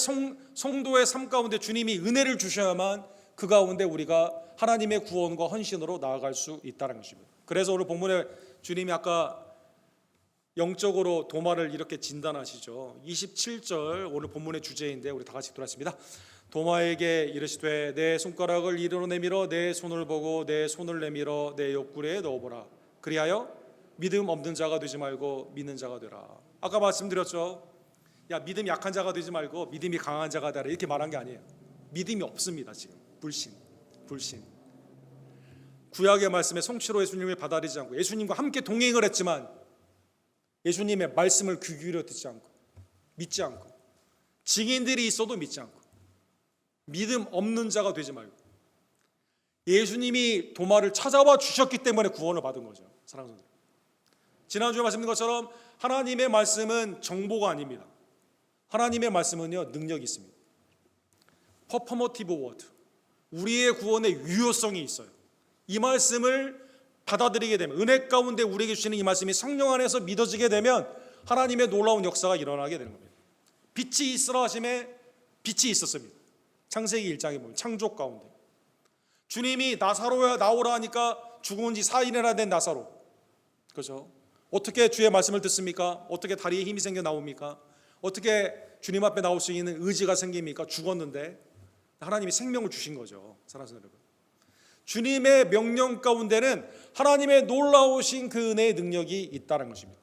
성도의 삶 가운데 주님이 은혜를 주셔야만 그 가운데 우리가 하나님의 구원과 헌신으로 나아갈 수 있다는 것입니다. 그래서 오늘 본문에 주님이 아까 영적으로 도마를 이렇게 진단하시죠. 27절 오늘 본문의 주제인데 우리 다 같이 들었습니다. 도마에게 이르시되 내 손가락을 이리로 내밀어 내 손을 보고 내 손을 내밀어 내 옆구리에 넣어보라. 그리하여 믿음 없는 자가 되지 말고 믿는 자가 되라. 아까 말씀드렸죠. 야, 믿음이 약한 자가 되지 말고 믿음이 강한 자가 되라, 이렇게 말한 게 아니에요. 믿음이 없습니다. 지금 불신. 구약의 말씀에 성취로 예수님을 받아들이지 않고 예수님과 함께 동행을 했지만 예수님의 말씀을 귀 기울여 듣지 않고 믿지 않고 증인들이 있어도 믿지 않고 믿음 없는 자가 되지 말고 예수님이 도마를 찾아와 주셨기 때문에 구원을 받은 거죠. 사랑하는 분들, 지난주에 말씀드린 것처럼 하나님의 말씀은 정보가 아닙니다. 하나님의 말씀은요, 능력이 있습니다. 퍼포머티브 워드, 우리의 구원의 유효성이 있어요. 이 말씀을 받아들이게 되면, 은혜 가운데 우리에게 주시는 이 말씀이 성령 안에서 믿어지게 되면 하나님의 놀라운 역사가 일어나게 되는 겁니다. 빛이 있으라 하심에 빛이 있었습니다. 창세기 1장에 보면 창조 가운데 주님이 나사로야 나오라 하니까 죽은 지 4일이나 된 나사로, 그렇죠? 어떻게 주의 말씀을 듣습니까? 어떻게 다리에 힘이 생겨 나옵니까? 어떻게 주님 앞에 나올 수 있는 의지가 생깁니까? 죽었는데 하나님이 생명을 주신 거죠. 사랑하는 여러분, 주님의 명령 가운데는 하나님의 놀라우신 그 은혜의 능력이 있다는 것입니다.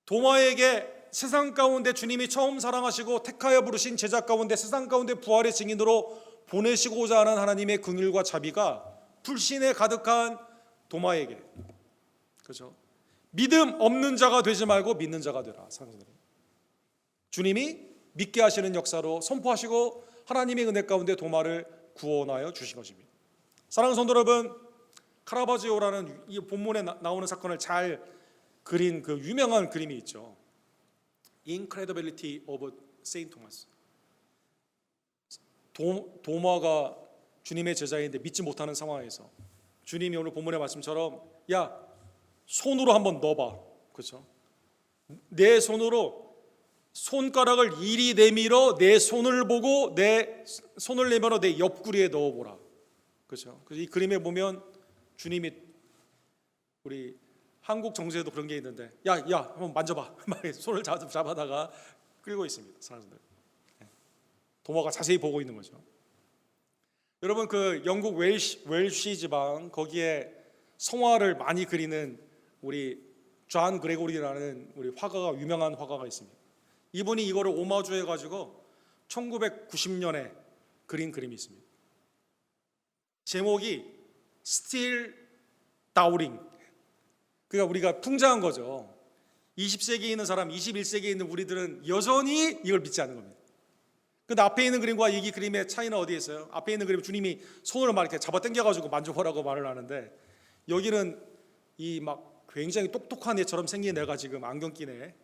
도마에게 세상 가운데 주님이 처음 사랑하시고 택하여 부르신 제자 가운데 세상 가운데 부활의 증인으로 보내시고자 하는 하나님의 긍휼과 자비가 불신에 가득한 도마에게, 그렇죠? 믿음 없는 자가 되지 말고 믿는 자가 되라. 주님이 믿게 하시는 역사로 선포하시고 하나님의 은혜 가운데 도마를 구원하여 주신 것입니다. 사랑하는 성도 여러분, 카라바지오라는 이 본문에 나오는 사건을 잘 그린 그 유명한 그림이 있죠. Incredibility of Saint Thomas. 도마가 주님의 제자인데 믿지 못하는 상황에서 주님이 오늘 본문의 말씀처럼 야, 손으로 한번 넣어봐, 그렇죠? 내 손으로 손가락을 이리 내밀어 내 손을 보고 내 손을 내밀어 내 옆구리에 넣어보라. 그렇죠? 그래서 이 그림에 보면 주님이 우리 한국 정서에도 그런 게 있는데 야 한번 만져봐 막 손을 잡아다가 끌고 있습니다. 사람들. 도마가 자세히 보고 있는 거죠. 여러분 그 영국 웰시 지방 거기에 성화를 많이 그리는 우리 존 그레고리라는 우리 화가가 유명한 화가가 있습니다. 이분이 이거를 오마주해 가지고 1990년에 그린 그림이 있습니다. 제목이 Still Doubting. 그러니까 우리가 풍자한 거죠. 20세기에 있는 사람, 21세기에 있는 우리들은 여전히 이걸 믿지 않는 겁니다. 근데 앞에 있는 그림과 이 그림의 차이는 어디에 있어요? 앞에 있는 그림 주님이 손으로 막 이렇게 잡아 당겨가지고 만져보라고 말을 하는데 여기는 이 막 굉장히 똑똑한 애처럼 생긴 애가 지금 안경 낀 애,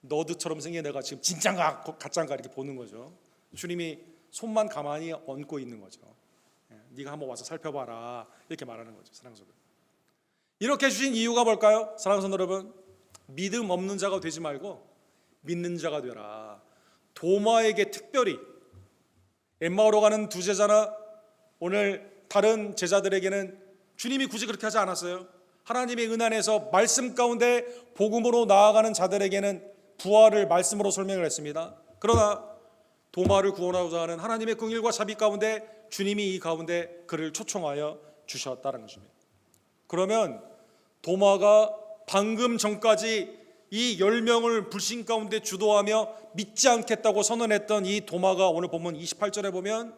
너드처럼 생긴 애가 지금 진짠가 가짠가 이렇게 보는 거죠. 주님이 손만 가만히 얹고 있는 거죠. 네가 한번 와서 살펴봐라 이렇게 말하는 거죠. 사랑하는 여러분. 이렇게 주신 이유가 뭘까요? 사랑하는 여러분, 믿음 없는 자가 되지 말고 믿는 자가 되라. 도마에게 특별히 엠마오로 가는 두 제자나 오늘 다른 제자들에게는 주님이 굳이 그렇게 하지 않았어요. 하나님의 은혜 안에서 말씀 가운데 복음으로 나아가는 자들에게는 부활을 말씀으로 설명을 했습니다. 그러나 도마를 구원하고자 하는 하나님의 긍휼과 자비 가운데 주님이 이 가운데 그를 초청하여 주셨다는 것입니다. 그러면 도마가 방금 전까지 이 10명을 불신 가운데 주도하며 믿지 않겠다고 선언했던 이 도마가 오늘 보면 28절에 보면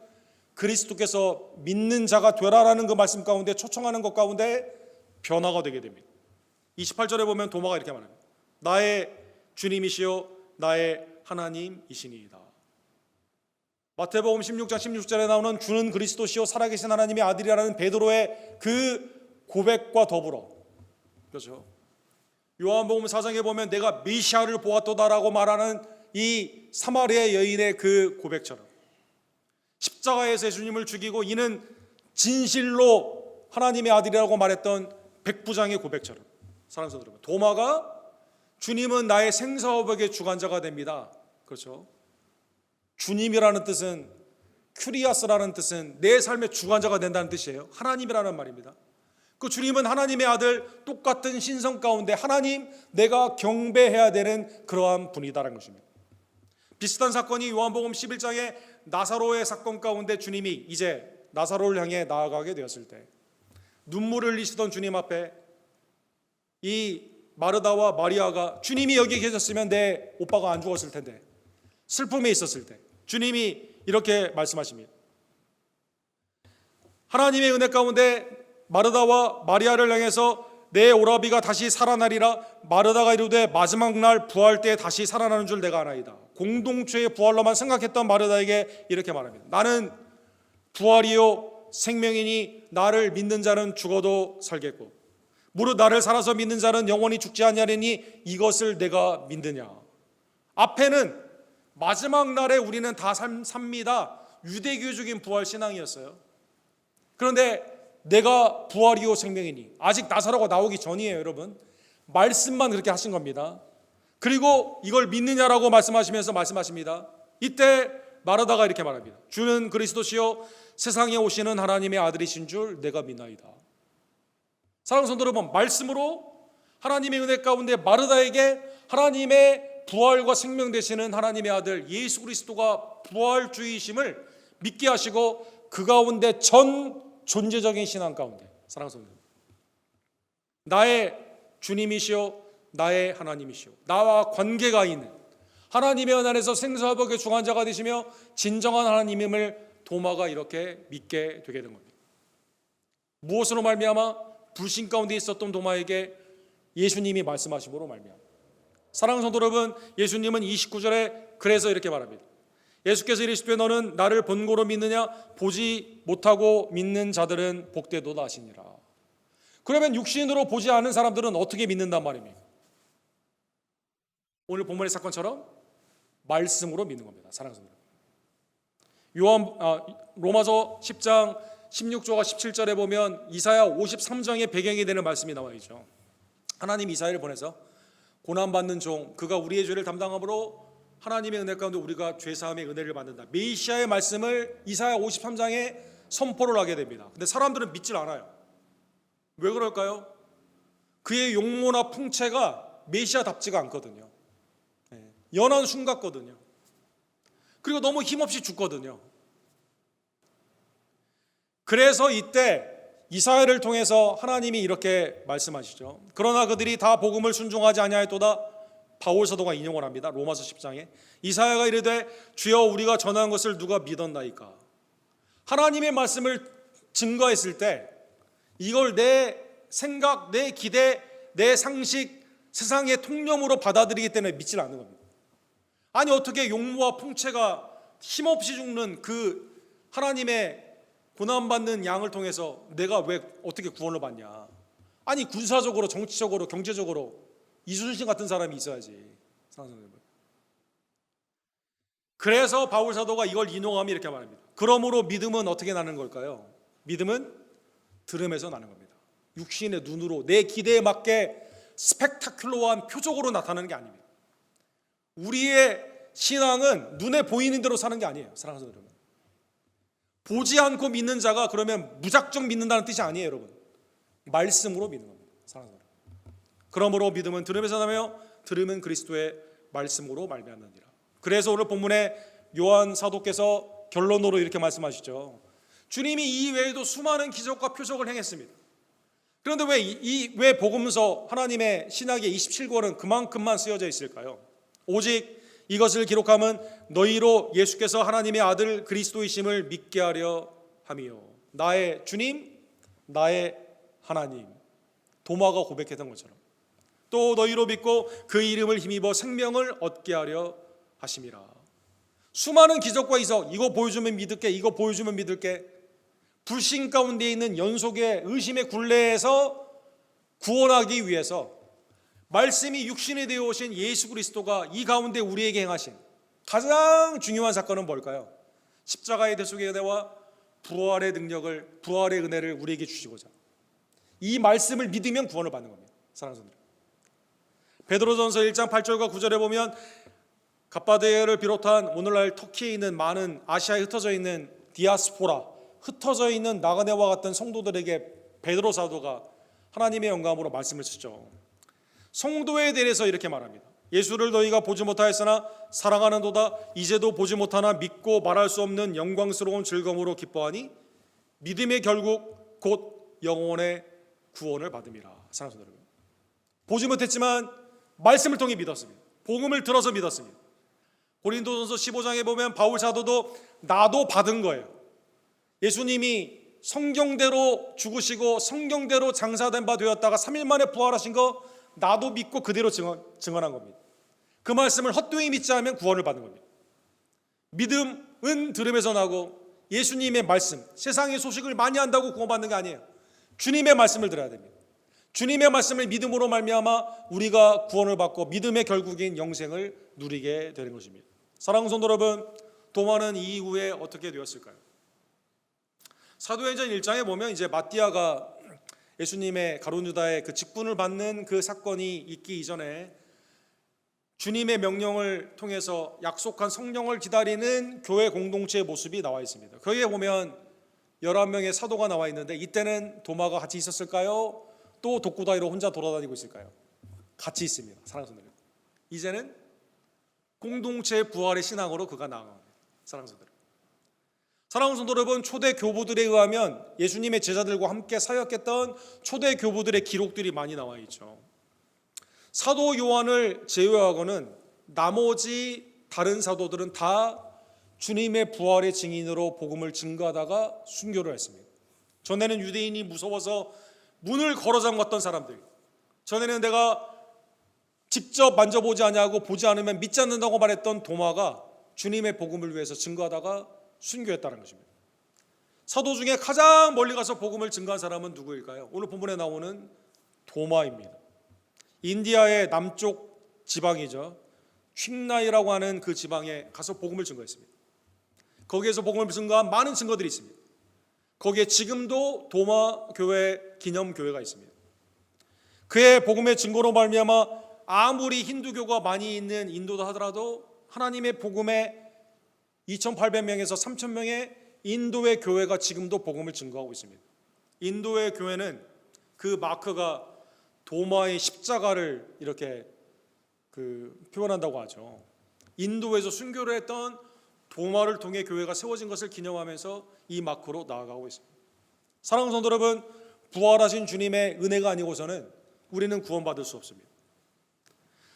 그리스도께서 믿는 자가 되라라는 그 말씀 가운데 초청하는 것 가운데 변화가 되게 됩니다. 28절에 보면 도마가 이렇게 말합니다. 나의 주님이시요 나의 하나님이시니이다. 마태복음 16장 16절에 나오는 주는 그리스도시요 살아계신 하나님의 아들이라는 베드로의 그 고백과 더불어, 그렇죠? 요한복음 4장에 보면 내가 메시아를 보았도다라고 말하는 이 사마리아 여인의 그 고백처럼 십자가에서 주님을 죽이고 이는 진실로 하나님의 아들이라고 말했던 백부장의 고백처럼, 사랑하는 여러분, 도마가 주님은 나의 생사업의 주관자가 됩니다. 그렇죠? 주님이라는 뜻은 큐리아스라는 뜻은 내 삶의 주관자가 된다는 뜻이에요. 하나님이라는 말입니다. 그 주님은 하나님의 아들, 똑같은 신성 가운데 하나님, 내가 경배해야 되는 그러한 분이다라는 것입니다. 비슷한 사건이 요한복음 11장의 나사로의 사건 가운데 주님이 이제 나사로를 향해 나아가게 되었을 때 눈물을 흘리시던 주님 앞에 이 마르다와 마리아가 주님이 여기 계셨으면 내 오빠가 안 죽었을 텐데, 슬픔에 있었을 때 주님이 이렇게 말씀하십니다. 하나님의 은혜 가운데 마르다와 마리아를 향해서 내 오라비가 다시 살아나리라. 마르다가 이르되 마지막 날 부활 때 다시 살아나는 줄 내가 아나이다. 공동체의 부활로만 생각했던 마르다에게 이렇게 말합니다. 나는 부활이요 생명이니 나를 믿는 자는 죽어도 살겠고 무릇 나를 살아서 믿는 자는 영원히 죽지 아니하리니 이것을 내가 믿느냐. 앞에는 마지막 날에 우리는 다 삽니다. 유대교적인 부활 신앙이었어요. 그런데 내가 부활이요 생명이니, 아직 나사로가 나오기 전이에요. 여러분, 말씀만 그렇게 하신 겁니다. 그리고 이걸 믿느냐라고 말씀하시면서 말씀하십니다. 이때 마르다가 이렇게 말합니다. 주는 그리스도시요 세상에 오시는 하나님의 아들이신 줄 내가 믿나이다. 사랑하는 성도 여러분, 말씀으로 하나님의 은혜 가운데 마르다에게 하나님의 부활과 생명 되시는 하나님의 아들 예수 그리스도가 부활주의심을 믿게 하시고 그 가운데 전 존재적인 신앙 가운데, 사랑하는 성도 여러분, 나의 주님이시오 나의 하나님이시오, 나와 관계가 있는 하나님의 은 안에서 생사복의 중환자가 되시며 진정한 하나님임을 도마가 이렇게 믿게 되게 된 겁니다. 무엇으로 말미암아? 불신 가운데 있었던 도마에게 예수님이 말씀하심으로 말미암아. 사랑하는 성도 여러분, 예수님은 29절에 그래서 이렇게 말합니다. 예수께서 이르시되 너는 나를 본고로 믿느냐? 보지 못하고 믿는 자들은 복되도다 하시니라. 그러면 육신으로 보지 않은 사람들은 어떻게 믿는단 말입니까? 오늘 본문의 사건처럼 말씀으로 믿는 겁니다. 사랑하는 여러분, 로마서 10장 16절과 17절에 보면 이사야 53장의 배경이 되는 말씀이 나와 있죠. 하나님 이사야를 보내서 고난받는 종, 그가 우리의 죄를 담당함으로 하나님의 은혜 가운데 우리가 죄사함의 은혜를 받는다. 메시아의 말씀을 이사야 53장에 선포를 하게 됩니다. 근데 사람들은 믿질 않아요. 왜 그럴까요? 그의 용모나 풍채가 메시아답지가 않거든요. 연한 순 같거든요. 그리고 너무 힘없이 죽거든요. 그래서 이때 이사야를 통해서 하나님이 이렇게 말씀하시죠. 그러나 그들이 다 복음을 순종하지 아니하였도다. 바울 사도가 인용을 합니다. 로마서 10장에 이사야가 이르되 주여 우리가 전한 것을 누가 믿었나이까. 하나님의 말씀을 증거했을 때 이걸 내 생각, 내 기대, 내 상식, 세상의 통념으로 받아들이기 때문에 믿질 않는 겁니다. 아니 어떻게 용모와 풍채가 힘없이 죽는 그 하나님의 고난받는 양을 통해서 내가 왜 어떻게 구원을 받냐. 아니 군사적으로 정치적으로 경제적으로 이순신 같은 사람이 있어야지. 그래서 바울 사도가 이걸 인용하며 이렇게 말합니다. 그러므로 믿음은 어떻게 나는 걸까요? 믿음은 들음에서 나는 겁니다. 육신의 눈으로 내 기대에 맞게 스펙타큘러한 표적으로 나타나는 게 아닙니다. 우리의 신앙은 눈에 보이는 대로 사는 게 아니에요. 사랑하는 여러분, 보지 않고 믿는 자가 그러면 무작정 믿는다는 뜻이 아니에요. 여러분, 말씀으로 믿는 겁니다. 사랑하는 여러분, 그러므로 믿음은 들음에서 나며 들음은 그리스도의 말씀으로 말미암느니라. 그래서 오늘 본문에 요한 사도께서 결론으로 이렇게 말씀하시죠. 주님이 이 외에도 수많은 기적과 표적을 행했습니다. 그런데 왜 복음서 하나님의 신학의 27권은 그만큼만 쓰여져 있을까요? 오직 이것을 기록함은 너희로 예수께서 하나님의 아들 그리스도이심을 믿게 하려 함이요. 나의 주님, 나의 하나님. 도마가 고백했던 것처럼 또 너희로 믿고 그 이름을 힘입어 생명을 얻게 하려 하심이라. 수많은 기적과 이적, 이거 보여주면 믿을게, 이거 보여주면 믿을게. 불신 가운데 있는 연속의 의심의 굴레에서 구원하기 위해서 말씀이 육신이 되어 오신 예수 그리스도가 이 가운데 우리에게 행하신 가장 중요한 사건은 뭘까요? 십자가의 대속의 은혜와 부활의 능력을, 부활의 은혜를 우리에게 주시고자 이 말씀을 믿으면 구원을 받는 겁니다. 사랑하는 성도들, 베드로전서 1장 8절과 9절에 보면 갑바드를 비롯한 오늘날 터키에 있는 많은 아시아에 흩어져 있는 디아스포라, 흩어져 있는 나그네와 같은 성도들에게 베드로 사도가 하나님의 영감으로 말씀을 쓰죠. 성도에 대해서 이렇게 말합니다. 예수를 너희가 보지 못하였으나 사랑하는도다. 이제도 보지 못하나 믿고 말할 수 없는 영광스러운 즐거움으로 기뻐하니 믿음의 결국 곧 영혼의 구원을 받음이라. 사랑하는 여러분, 보지 못했지만 말씀을 통해 믿었습니다. 복음을 들어서 믿었습니다. 고린도전서 15장에 보면 바울 사도도 나도 받은 거예요. 예수님이 성경대로 죽으시고 성경대로 장사된 바 되었다가 3일 만에 부활하신 거 나도 믿고 그대로 증언한 겁니다. 그 말씀을 헛되이 믿지 않으면 구원을 받는 겁니다. 믿음은 들음에서 나고 예수님의 말씀, 세상의 소식을 많이 한다고 구원받는 게 아니에요. 주님의 말씀을 들어야 됩니다. 주님의 말씀을 믿음으로 말미암아 우리가 구원을 받고 믿음의 결국인 영생을 누리게 되는 것입니다. 사랑하는 성도 여러분, 도마는 이 이후에 어떻게 되었을까요? 사도행전 1장에 보면 이제 마띠아가 예수님의 가룟 유다의 그 직분을 받는 그 사건이 있기 이전에 주님의 명령을 통해서 약속한 성령을 기다리는 교회 공동체의 모습이 나와 있습니다. 거기에 보면 11명의 사도가 나와 있는데 이때는 도마가 같이 있었을까요? 또 독구다이로 혼자 돌아다니고 있을까요? 같이 있습니다. 사랑하는 성도들, 이제는 공동체의 부활의 신앙으로 그가 나아갑니다. 사랑하는 성도들, 사랑하는 성도 여러분, 초대 교부들에 의하면 예수님의 제자들과 함께 사역했던 초대 교부들의 기록들이 많이 나와 있죠. 사도 요한을 제외하고는 나머지 다른 사도들은 다 주님의 부활의 증인으로 복음을 증거하다가 순교를 했습니다. 전에는 유대인이 무서워서 문을 걸어 잠갔던 사람들, 전에는 내가 직접 만져보지 않냐고 보지 않으면 믿지 않는다고 말했던 도마가 주님의 복음을 위해서 증거하다가 순교했다는 것입니다. 사도 중에 가장 멀리 가서 복음을 증거한 사람은 누구일까요? 오늘 본문에 나오는 도마입니다. 인디아의 남쪽 지방이죠. 윭나이라고 하는 그 지방에 가서 복음을 증거했습니다. 거기에서 복음을 증거한 많은 증거들이 있습니다. 거기에 지금도 도마 교회 기념 교회가 있습니다. 그의 복음의 증거로 말미암아 아무리 힌두교가 많이 있는 인도다 하더라도 하나님의 복음에 2,800명에서 3,000명의 인도의 교회가 지금도 복음을 증거하고 있습니다. 인도의 교회는 그 마크가 도마의 십자가를 이렇게 표현한다고 하죠. 인도에서 순교를 했던 도마를 통해 교회가 세워진 것을 기념하면서 이 마크로 나아가고 있습니다. 사랑하는 성도 여러분, 부활하신 주님의 은혜가 아니고서는 우리는 구원받을 수 없습니다.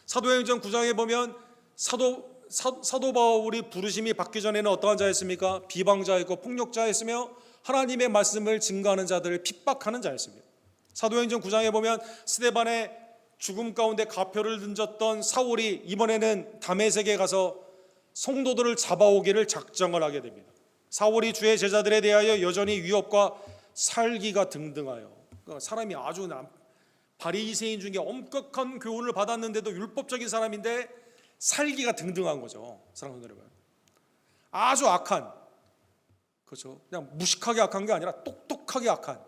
사도행전 9장에 보면 사도 바울이 부르심이 받기 전에는 어떠한 자였습니까? 비방자였고 폭력자였으며 하나님의 말씀을 증거하는 자들을 핍박하는 자였습니다. 사도행전 9장에 보면 스데반의 죽음 가운데 가표를 던졌던 사울이 이번에는 다메섹에 가서 성도들을 잡아오기를 작정을 하게 됩니다. 사울이 주의 제자들에 대하여 여전히 위협과 살기가 등등하여, 그러니까 사람이 아주 바리새인 중에 엄격한 교훈을 받았는데도 율법적인 사람인데 살기가 등등한 거죠. 사랑하는 여러분, 아주 악한, 그렇죠, 그냥 무식하게 악한 게 아니라 똑똑하게 악한,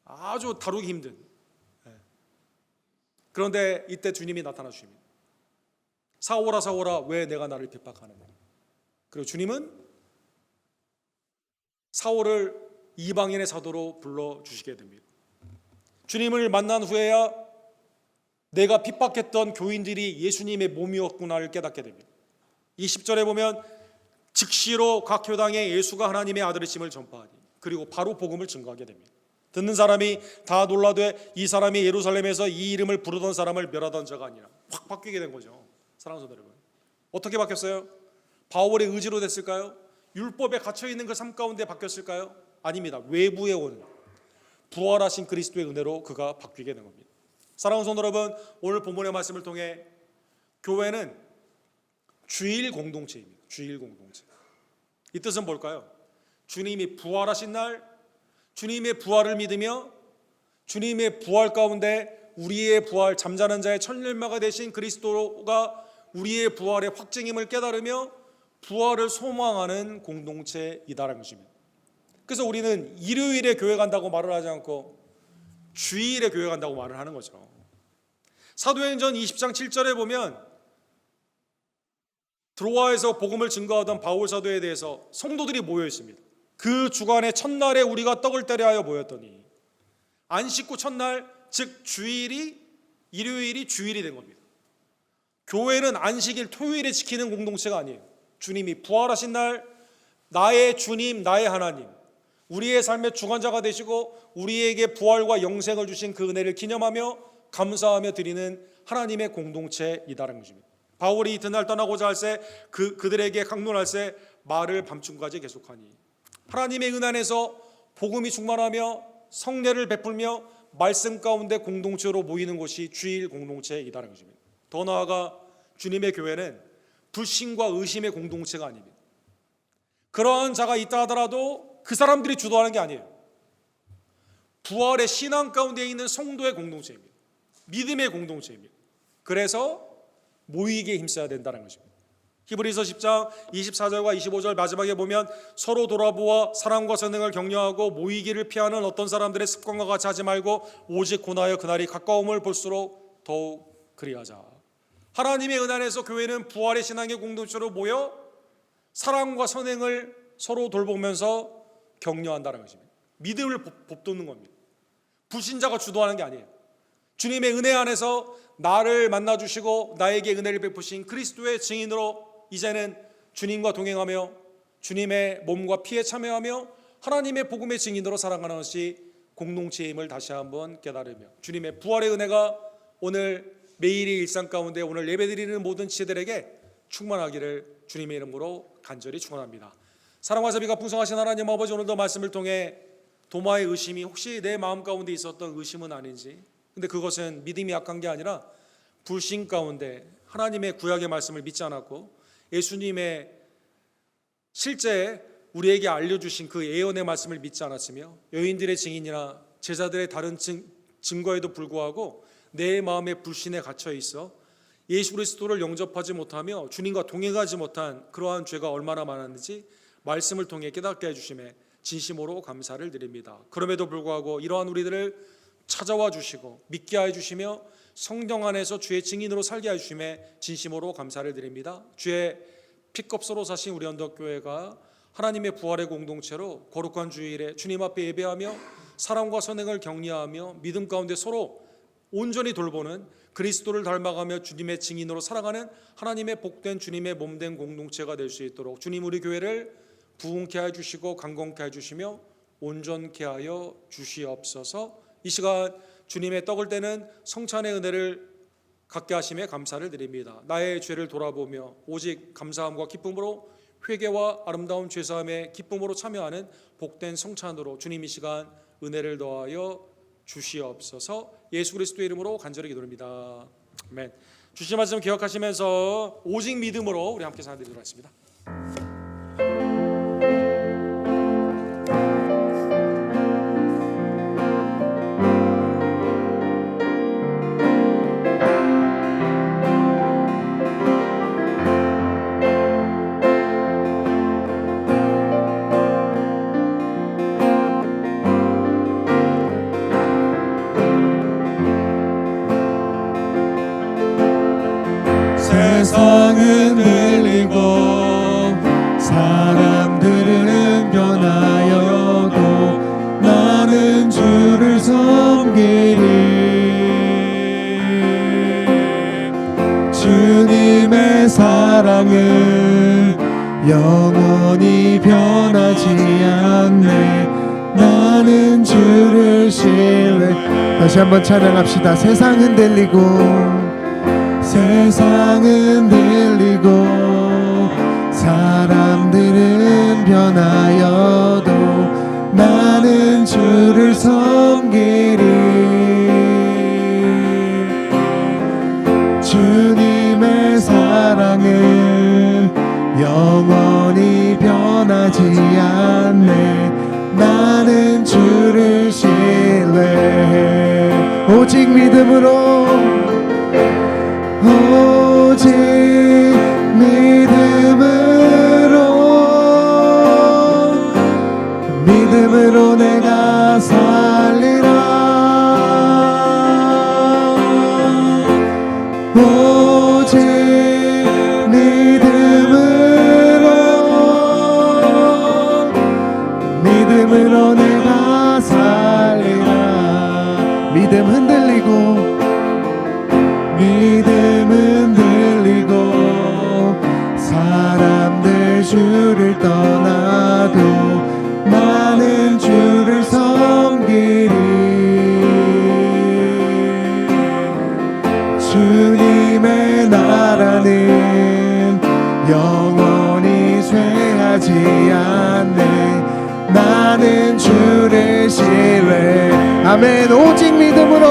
아주 다루기 힘든. 그런데 이때 주님이 나타나 주십니다. 사울아 사울아 왜 내가 나를 핍박하느냐. 그리고 주님은 사울을 이방인의 사도로 불러주시게 됩니다. 주님을 만난 후에야 내가 핍박했던 교인들이 예수님의 몸이었구나를 깨닫게 됩니다. 이 10절에 보면 즉시로 각 교당에 예수가 하나님의 아들이심을 전파하니, 그리고 바로 복음을 증거하게 됩니다. 듣는 사람이 다 놀라되 이 사람이 예루살렘에서 이 이름을 부르던 사람을 멸하던 자가 아니라, 확 바뀌게 된 거죠. 사랑하는 성도 여러분, 어떻게 바뀌었어요? 바울의 의지로 됐을까요? 율법에 갇혀있는 그 삶 가운데 바뀌었을까요? 아닙니다. 외부에 온 부활하신 그리스도의 은혜로 그가 바뀌게 된 겁니다. 사랑하는 성도 여러분, 오늘 본문의 말씀을 통해 교회는 주일 공동체입니다. 주일 공동체. 이 뜻은 뭘까요? 주님이 부활하신 날, 주님의 부활을 믿으며 주님의 부활 가운데 우리의 부활, 잠자는 자의 첫 열매가 되신 그리스도가 우리의 부활의 확증임을 깨달으며 부활을 소망하는 공동체이다라는 것입니다. 그래서 우리는 일요일에 교회 간다고 말을 하지 않고 주일에 교회 간다고 말을 하는 거죠. 사도행전 20장 7절에 보면 드로아에서 복음을 증거하던 바울 사도에 대해서 성도들이 모여 있습니다. 그 주간의 첫날에 우리가 떡을 떼려 하여 모였더니, 안식구 첫날, 즉 주일이, 일요일이 주일이 된 겁니다. 교회는 안식일 토요일에 지키는 공동체가 아니에요. 주님이 부활하신 날 나의 주님, 나의 하나님, 우리의 삶의 주관자가 되시고 우리에게 부활과 영생을 주신 그 은혜를 기념하며 감사하며 드리는 하나님의 공동체이다라는 것입니다. 바울이 이튿날 떠나고자 할 때 그들에게 강론할 때 말을 밤중까지 계속하니, 하나님의 은 안에서 복음이 충만하며 성례를 베풀며 말씀 가운데 공동체로 모이는 곳이 주일 공동체이다라는 것입니다. 더 나아가 주님의 교회는 불신과 의심의 공동체가 아닙니다. 그러한 자가 있다 하더라도 그 사람들이 주도하는 게 아니에요. 부활의 신앙 가운데 있는 성도의 공동체입니다. 믿음의 공동체입니다. 그래서 모이기에 힘써야 된다는 것입니다. 히브리서 10장 24절과 25절 마지막에 보면 서로 돌아보아 사랑과 선행을 격려하고 모이기를 피하는 어떤 사람들의 습관과 같이 하지 말고 오직 고나여 그날이 가까움을 볼수록 더욱 그리하자. 하나님의 은 안에서 교회는 부활의 신앙의 공동체로 모여 사랑과 선행을 서로 돌보면서 격려한다는 것입니다. 믿음을 복돋는 겁니다. 불신자가 주도하는 게 아니에요. 주님의 은혜 안에서 나를 만나주시고 나에게 은혜를 베푸신 그리스도의 증인으로 이제는 주님과 동행하며 주님의 몸과 피에 참여하며 하나님의 복음의 증인으로 살아가는 것이 공동체임을 다시 한번 깨달으며, 주님의 부활의 은혜가 오늘 매일의 일상 가운데 오늘 예배드리는 모든 지체들에게 충만하기를 주님의 이름으로 간절히 축원합니다. 사랑과 자비가 풍성하신 하나님 아버지, 오늘도 말씀을 통해 도마의 의심이 혹시 내 마음 가운데 있었던 의심은 아닌지, 근데 그것은 믿음이 약한 게 아니라 불신 가운데 하나님의 구약의 말씀을 믿지 않았고 예수님의 실제 우리에게 알려주신 그 예언의 말씀을 믿지 않았으며 여인들의 증인이나 제자들의 다른 증거에도 불구하고 내 마음의 불신에 갇혀 있어 예수 그리스도를 영접하지 못하며 주님과 동행하지 못한 그러한 죄가 얼마나 많았는지 말씀을 통해 깨닫게 해주심에 진심으로 감사를 드립니다. 그럼에도 불구하고 이러한 우리들을 찾아와 주시고 믿게 해주시며 성령 안에서 주의 증인으로 살게 해주심에 진심으로 감사를 드립니다. 주의 피값으로 사신 우리 언덕교회가 하나님의 부활의 공동체로 거룩한 주일에 주님 앞에 예배하며 사랑과 선행을 격려하며 믿음 가운데 서로 온전히 돌보는 그리스도를 닮아가며 주님의 증인으로 살아가는 하나님의 복된 주님의 몸된 공동체가 될 수 있도록 주님 우리 교회를 부흥케 해주시고 강건케 해주시며 온전케 하여 주시옵소서. 이 시간 주님의 떡을 떼는 성찬의 은혜를 갖게 하심에 감사를 드립니다. 나의 죄를 돌아보며 오직 감사함과 기쁨으로 회개와 아름다운 죄사함의 기쁨으로 참여하는 복된 성찬으로 주님 이 시간 은혜를 더하여 주시옵소서. 예수 그리스도의 이름으로 간절히 기도합니다. 아멘. 주신 말씀 기억하시면서 오직 믿음으로 우리 함께 사드리도록 하겠습니다. 세상은 들리고 사람들은 변하여도 나는 주를 섬기리. 주님의 사랑은 영원히 변하지 않네. 나는 주를 신뢰. 다시 한번 찬양합시다. 세상은 들리고 세상은 들리고 사람들은 변하여도 나는 주를 섬기리. 주님의 사랑은 영원히 변하지 않네. 나는 주를 신뢰해. 오직 믿음으로 오직 믿음으로 내가 살리라. 오직 믿음으로 내가 살리라. 믿음 흔들리고 사람들 주를 떠나도 나는 주를 섬기리. 주님의 나라는 영원히 쇠하지 않네. 나는 주를 신뢰. 아멘. 오직 믿음으로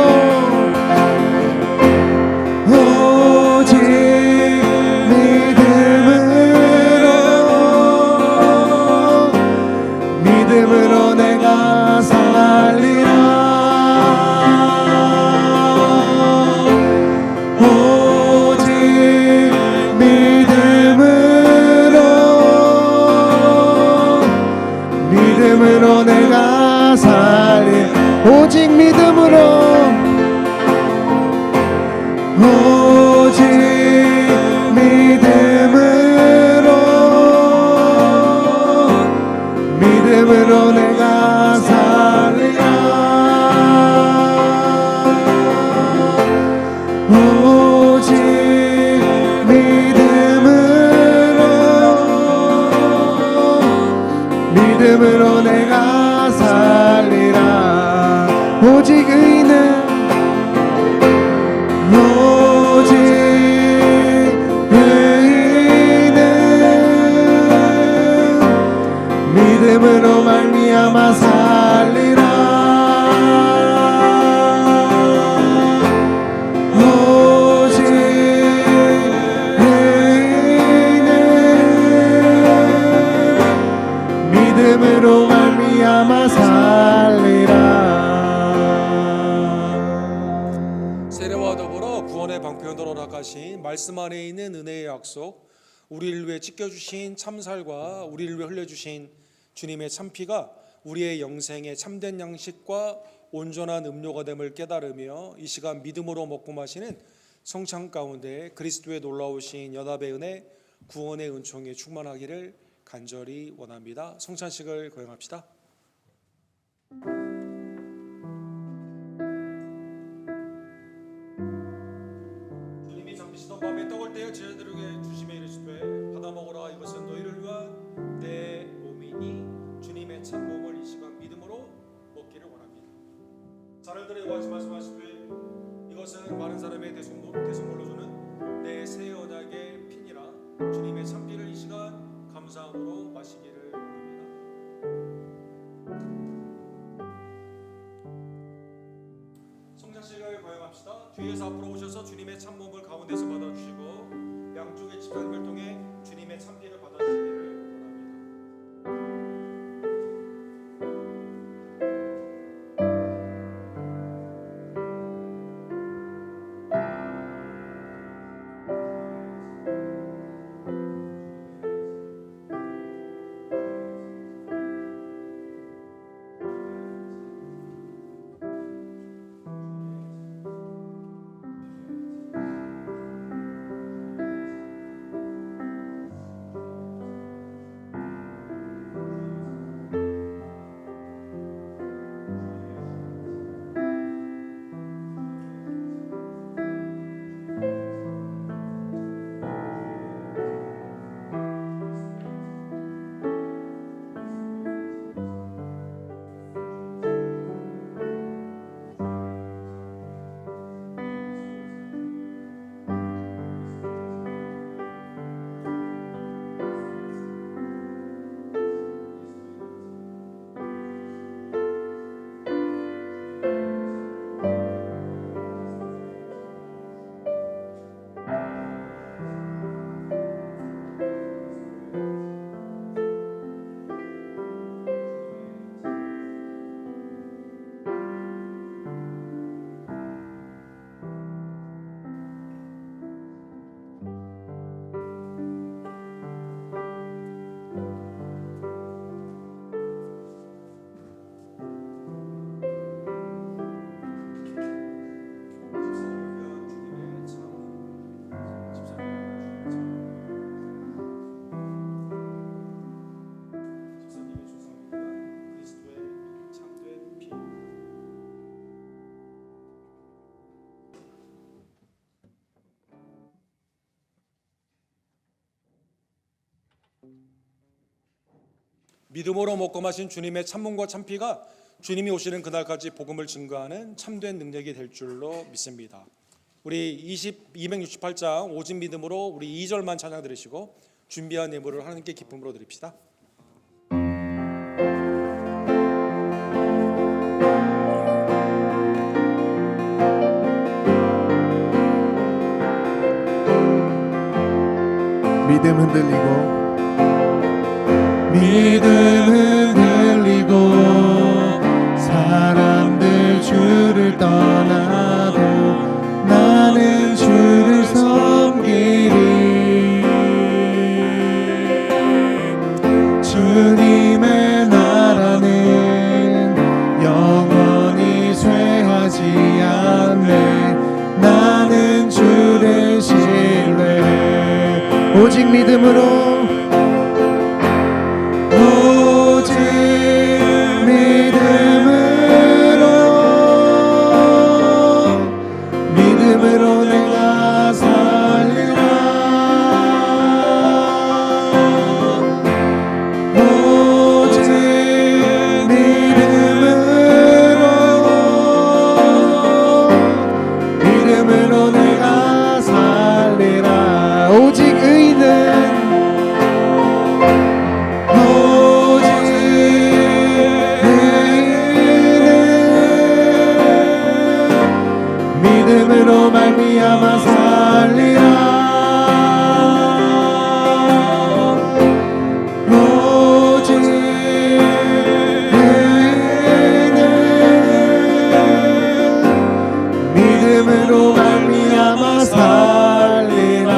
오직 믿음으로 내가 살리라. 오직 믿음으로 내가 살리라. 오직 믿음으로 오직 믿음으로 내가 살리라. 오직 믿음으로 내가 살리라. 오직 의인은 믿음으로 말미암아 살리라. 오직 믿음으로 말미암아 살리라. 세례와 더불어 구원의 방편으로 나가신 말씀 안에 있는 은혜의 약속, 우리를 위해 찢겨주신 참살과 우리를 위해 흘려주신 주님의 참피가 우리의 영생의 참된 양식과 온전한 음료가 됨을 깨달으며 이 시간 믿음으로 먹고 마시는 성찬 가운데 그리스도의 놀라우신 연합의 은혜, 구원의 은총이 충만하기를 간절히 원합니다. 성찬식을 거행합시다. 주님이 잠드시던 밤에 떡을 떼어 제자들에게 주시며 이르시되 받아 먹으라 이것은 너희를 위한 내 몸이니 주님의 참 몸을 이 시간 믿음으로 먹기를 원합니다. 자녀들에게 말씀하시되 이것은 많은 사람의 대속물로 주는 내 새 언약의 피니라. 주님의 참 피를 이 시간 감사함으로 마시기를 원합니다. 성찬식을 거행합시다. 뒤에서 앞으로 오셔서 주님의 참 몸을 가운데서 받아주시고 양쪽의 집사님을 통해 주님의 참 피를 받아주시기를 원합니다. 믿음으로 먹고 마신 주님의 참몸과 참피가 주님이 오시는 그날까지 복음을 증거하는 참된 능력이 될 줄로 믿습니다. 우리 268장 오직 믿음으로 우리 2절만 찬양 드리시고 준비한 예물을 하나님께 기쁨으로 드립시다. 믿음 흔들리고 믿음 흔들리고 사람들 주를 떠나도 나는 주를 섬기리. 주님의 나라는 영원히 쇠하지 않네. 나는 주를 신뢰해. 오직 믿음으로 오직 믿음으로 내가 살리라. 오직 믿음으로 내가 살리라. 오직 의는 믿음으로 말미암아 살리라. 오직 믿음으로 말미암아 살리라.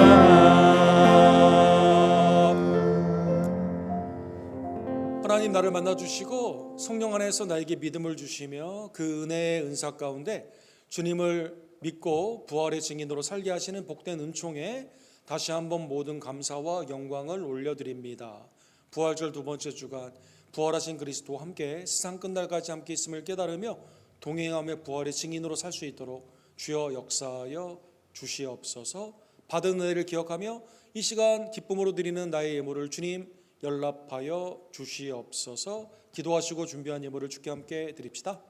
하나님 나를 만나주시고 성령 안에서 나에게 믿음을 주시며 그 은혜의 은사 가운데 주님을 믿고 부활의 증인으로 살게 하시는 복된 은총에 다시 한번 모든 감사와 영광을 올려드립니다. 부활절 두 번째 주간 부활하신 그리스도와 함께 세상 끝날까지 함께 있음을 깨달으며 동행하며 부활의 증인으로 살 수 있도록 주여 역사하여 주시옵소서. 받은 은혜를 기억하며 이 시간 기쁨으로 드리는 나의 예물을 주님 연락하여 주시옵소서. 기도하시고 준비한 예물을 주께 함께 드립시다.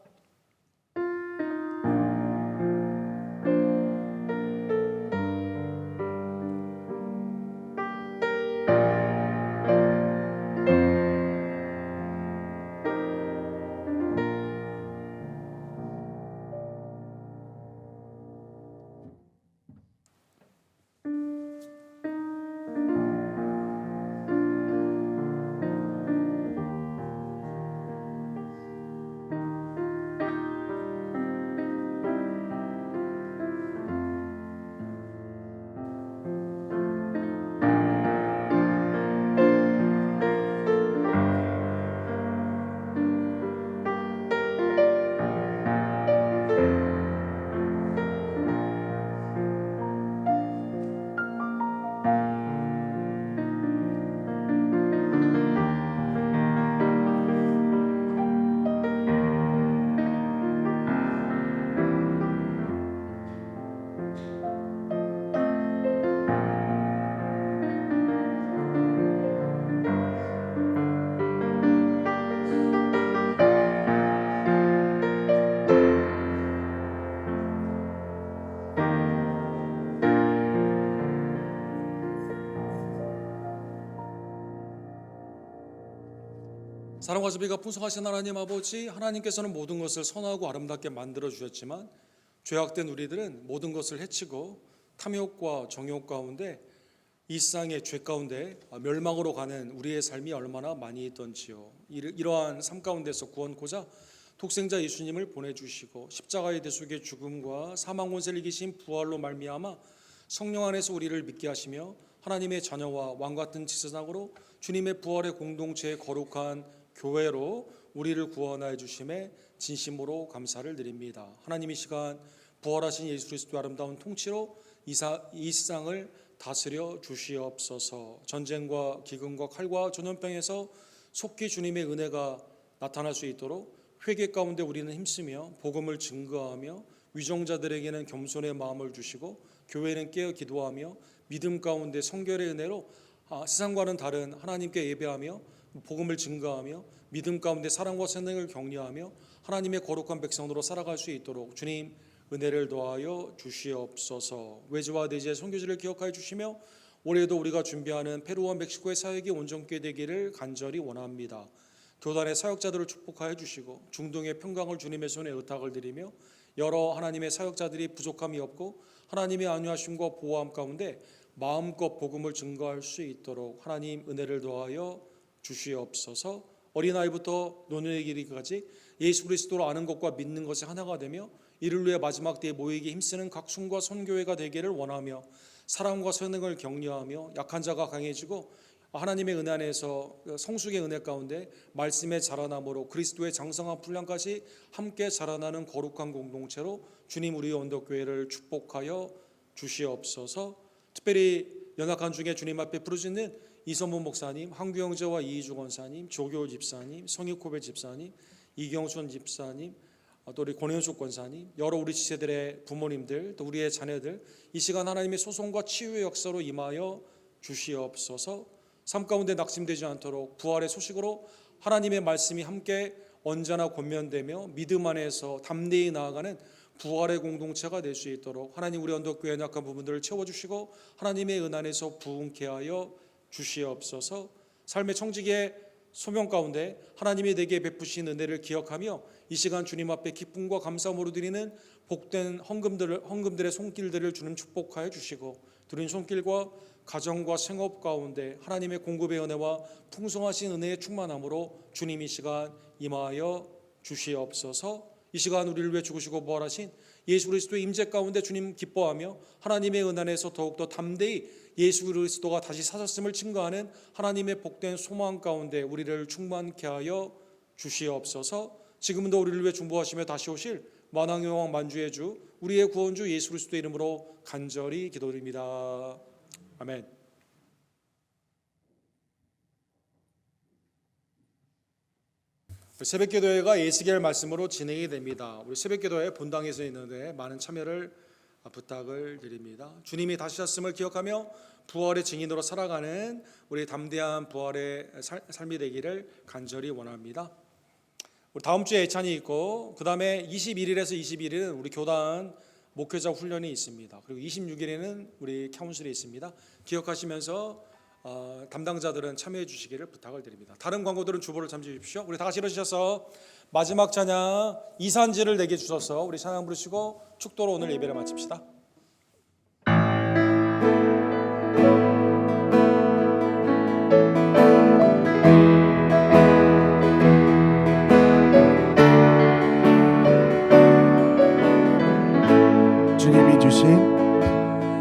사랑과 자비가 풍성하신 하나님 아버지, 하나님께서는 모든 것을 선하고 아름답게 만들어 주셨지만 죄악된 우리들은 모든 것을 해치고 탐욕과 정욕 가운데 이 세상의 죄 가운데 멸망으로 가는 우리의 삶이 얼마나 많이 있던지요. 이러한 삶 가운데서 구원코자 독생자 예수님을 보내주시고 십자가의 대속의 죽음과 사망 권세를 이기신 부활로 말미암아 성령 안에서 우리를 믿게 하시며 하나님의 자녀와 왕같은 지세상으로 주님의 부활의 공동체의 거룩한 교회로 우리를 구원하여 주심에 진심으로 감사를 드립니다. 하나님 이 시간 부활하신 예수 그리스도의 아름다운 통치로 이 세상을 다스려 주시옵소서. 전쟁과 기근과 칼과 전염병에서 속히 주님의 은혜가 나타날 수 있도록 회개 가운데 우리는 힘쓰며 복음을 증거하며 위정자들에게는 겸손의 마음을 주시고 교회는 깨어 기도하며 믿음 가운데 성결의 은혜로 세상과는 다른 하나님께 예배하며 복음을 증거하며 믿음 가운데 사랑과 선행을 격려하며 하나님의 거룩한 백성으로 살아갈 수 있도록 주님 은혜를 더하여 주시옵소서. 외지와 내지의 선교지를 기억하여 주시며 올해도 우리가 준비하는 페루와 멕시코의 사역이 온전케 되기를 간절히 원합니다. 교단의 사역자들을 축복하여 주시고 중동의 평강을 주님의 손에 의탁을 드리며 여러 하나님의 사역자들이 부족함이 없고 하나님의 안위하심과 보호함 가운데 마음껏 복음을 증거할 수 있도록 하나님 은혜를 더하여 주시옵소서. 어린아이부터 노년에 이르기까지 예수 그리스도를 아는 것과 믿는 것이 하나가 되며 이를 위해 마지막 때에 모이기 힘쓰는 각순과 선교회가 되기를 원하며 사랑과 선행을 격려하며 약한 자가 강해지고 하나님의 은혜 안에서 성숙의 은혜 가운데 말씀의 자라남으로 그리스도의 장성한 분량까지 함께 자라나는 거룩한 공동체로 주님 우리 언덕교회를 축복하여 주시옵소서. 특별히 연약한 중에 주님 앞에 부르짖는 이선문 목사님, 황규 형제와 이희주 권사님, 조교 집사님, 성익호배 집사님, 이경순 집사님, 또 우리 권현숙 권사님, 여러 우리 지체들의 부모님들, 또 우리의 자녀들 이 시간 하나님의 소송과 치유의 역사로 임하여 주시옵소서. 삶 가운데 낙심되지 않도록 부활의 소식으로 하나님의 말씀이 함께 언제나 권면되며 믿음 안에서 담대히 나아가는 부활의 공동체가 될 수 있도록 하나님 우리 언덕교회 약한 부분들을 채워주시고 하나님의 은 안에서 부흥케 하여 주시옵소서. 삶의 청지기의 소명 가운데 하나님이 내게 베푸신 은혜를 기억하며 이 시간 주님 앞에 기쁨과 감사함으로 드리는 복된 헌금들의 손길들을 주님 축복하여 주시고 드린 손길과 가정과 생업 가운데 하나님의 공급의 은혜와 풍성하신 은혜의 충만함으로 주님 이 시간 임하여 주시옵소서. 이 시간 우리를 위해 죽으시고 부활하신 예수 그리스도의 임재 가운데 주님 기뻐하며 하나님의 은 안에서 더욱더 담대히 예수 그리스도가 다시 사셨음을 증거하는 하나님의 복된 소망 가운데 우리를 충만케 하여 주시옵소서. 지금도 우리를 위해 중보하시며 다시 오실 만왕의 왕 만주의 주 우리의 구원주 예수 그리스도의 이름으로 간절히 기도드립니다. 아멘. 새벽기도회가 예수계열 말씀으로 진행이 됩니다. 우리 새벽기도회 본당에서 있는데 많은 참여를 부탁을 드립니다. 주님이 다시 오셨음을 기억하며 부활의 증인으로 살아가는 우리 담대한 부활의 삶이 되기를 간절히 원합니다. 우리 다음 주에 예찬이 있고 그 다음에 21일에서 22일은 우리 교단 목회자 훈련이 있습니다. 그리고 26일에는 우리 카운슬이 있습니다. 기억하시면서 담당자들은 참여해 주시기를 부탁을 드립니다. 다른 광고들은 주보를 참조해 주십시오. 우리 다 같이 일어서셔서 마지막 찬양 이산지를 내게 주셔서 우리 찬양 부르시고 축도로 오늘 예배를 마칩시다.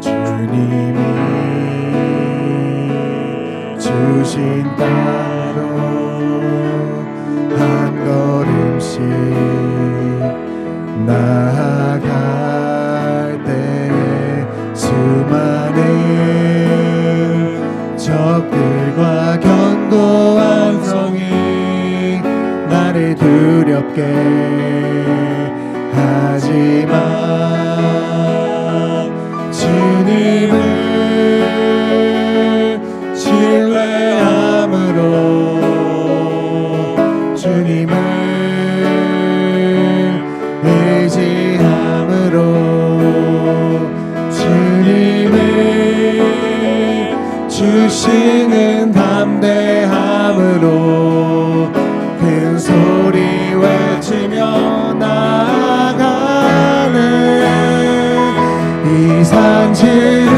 주님이 주신 따로 한 걸음씩 나아갈 때 수많은 적들과 견고한 성이 나를 두렵게 하지만 주님을 신뢰함으로 주님을 의지함으로 주님을 주시는 담대함으로 큰 소리 외치며 나아가는 이 산지를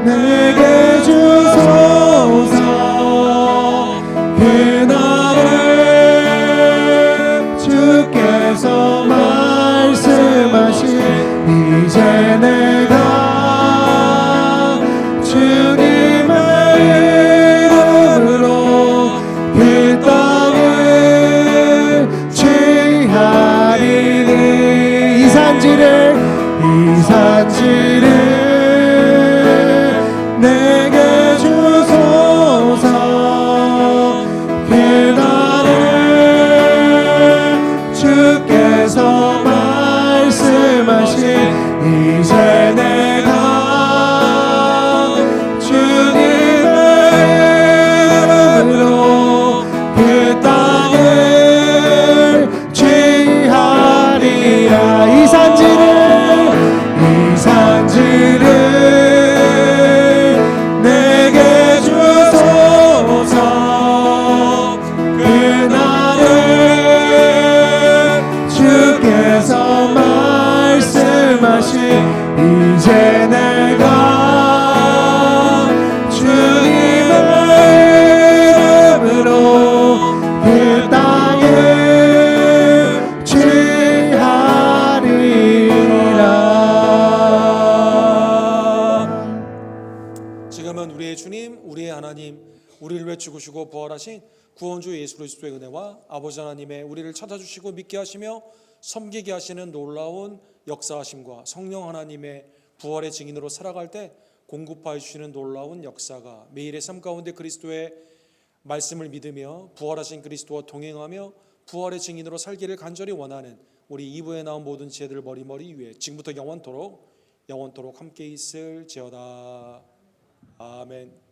내게 주소서. 그날은 주께서 말씀하신 이제 내가 주님의 이름으로 그 땅을 취하리니 이 산지를 내게 주소서. 그날은 주께서 말씀하신 이제 내가 주님의 이름으로 그 땅을 취하리라. 이 산지를 내게 주소서. 그날은 주께서 말씀하신 이제 내가 주님의 이름으로 그 땅을 취하리라. 지금은 우리의 주님, 우리의 하나님, 우리를 위해 죽으시고 부활하신 구원주 예수 그리스도의 은혜와 아버지 하나님의 우리를 찾아주시고 믿게 하시며 섬기게 하시는 놀라운 역사하심과 성령 하나님의 부활의 증인으로 살아갈 때 공급하여 주시는 놀라운 역사가 매일의 삶 가운데 그리스도의 말씀을 믿으며 부활하신 그리스도와 동행하며 부활의 증인으로 살기를 간절히 원하는 우리 2부에 나온 모든 지혜들 머리머리 위에 지금부터 영원토록 함께 있을지어다. 아멘.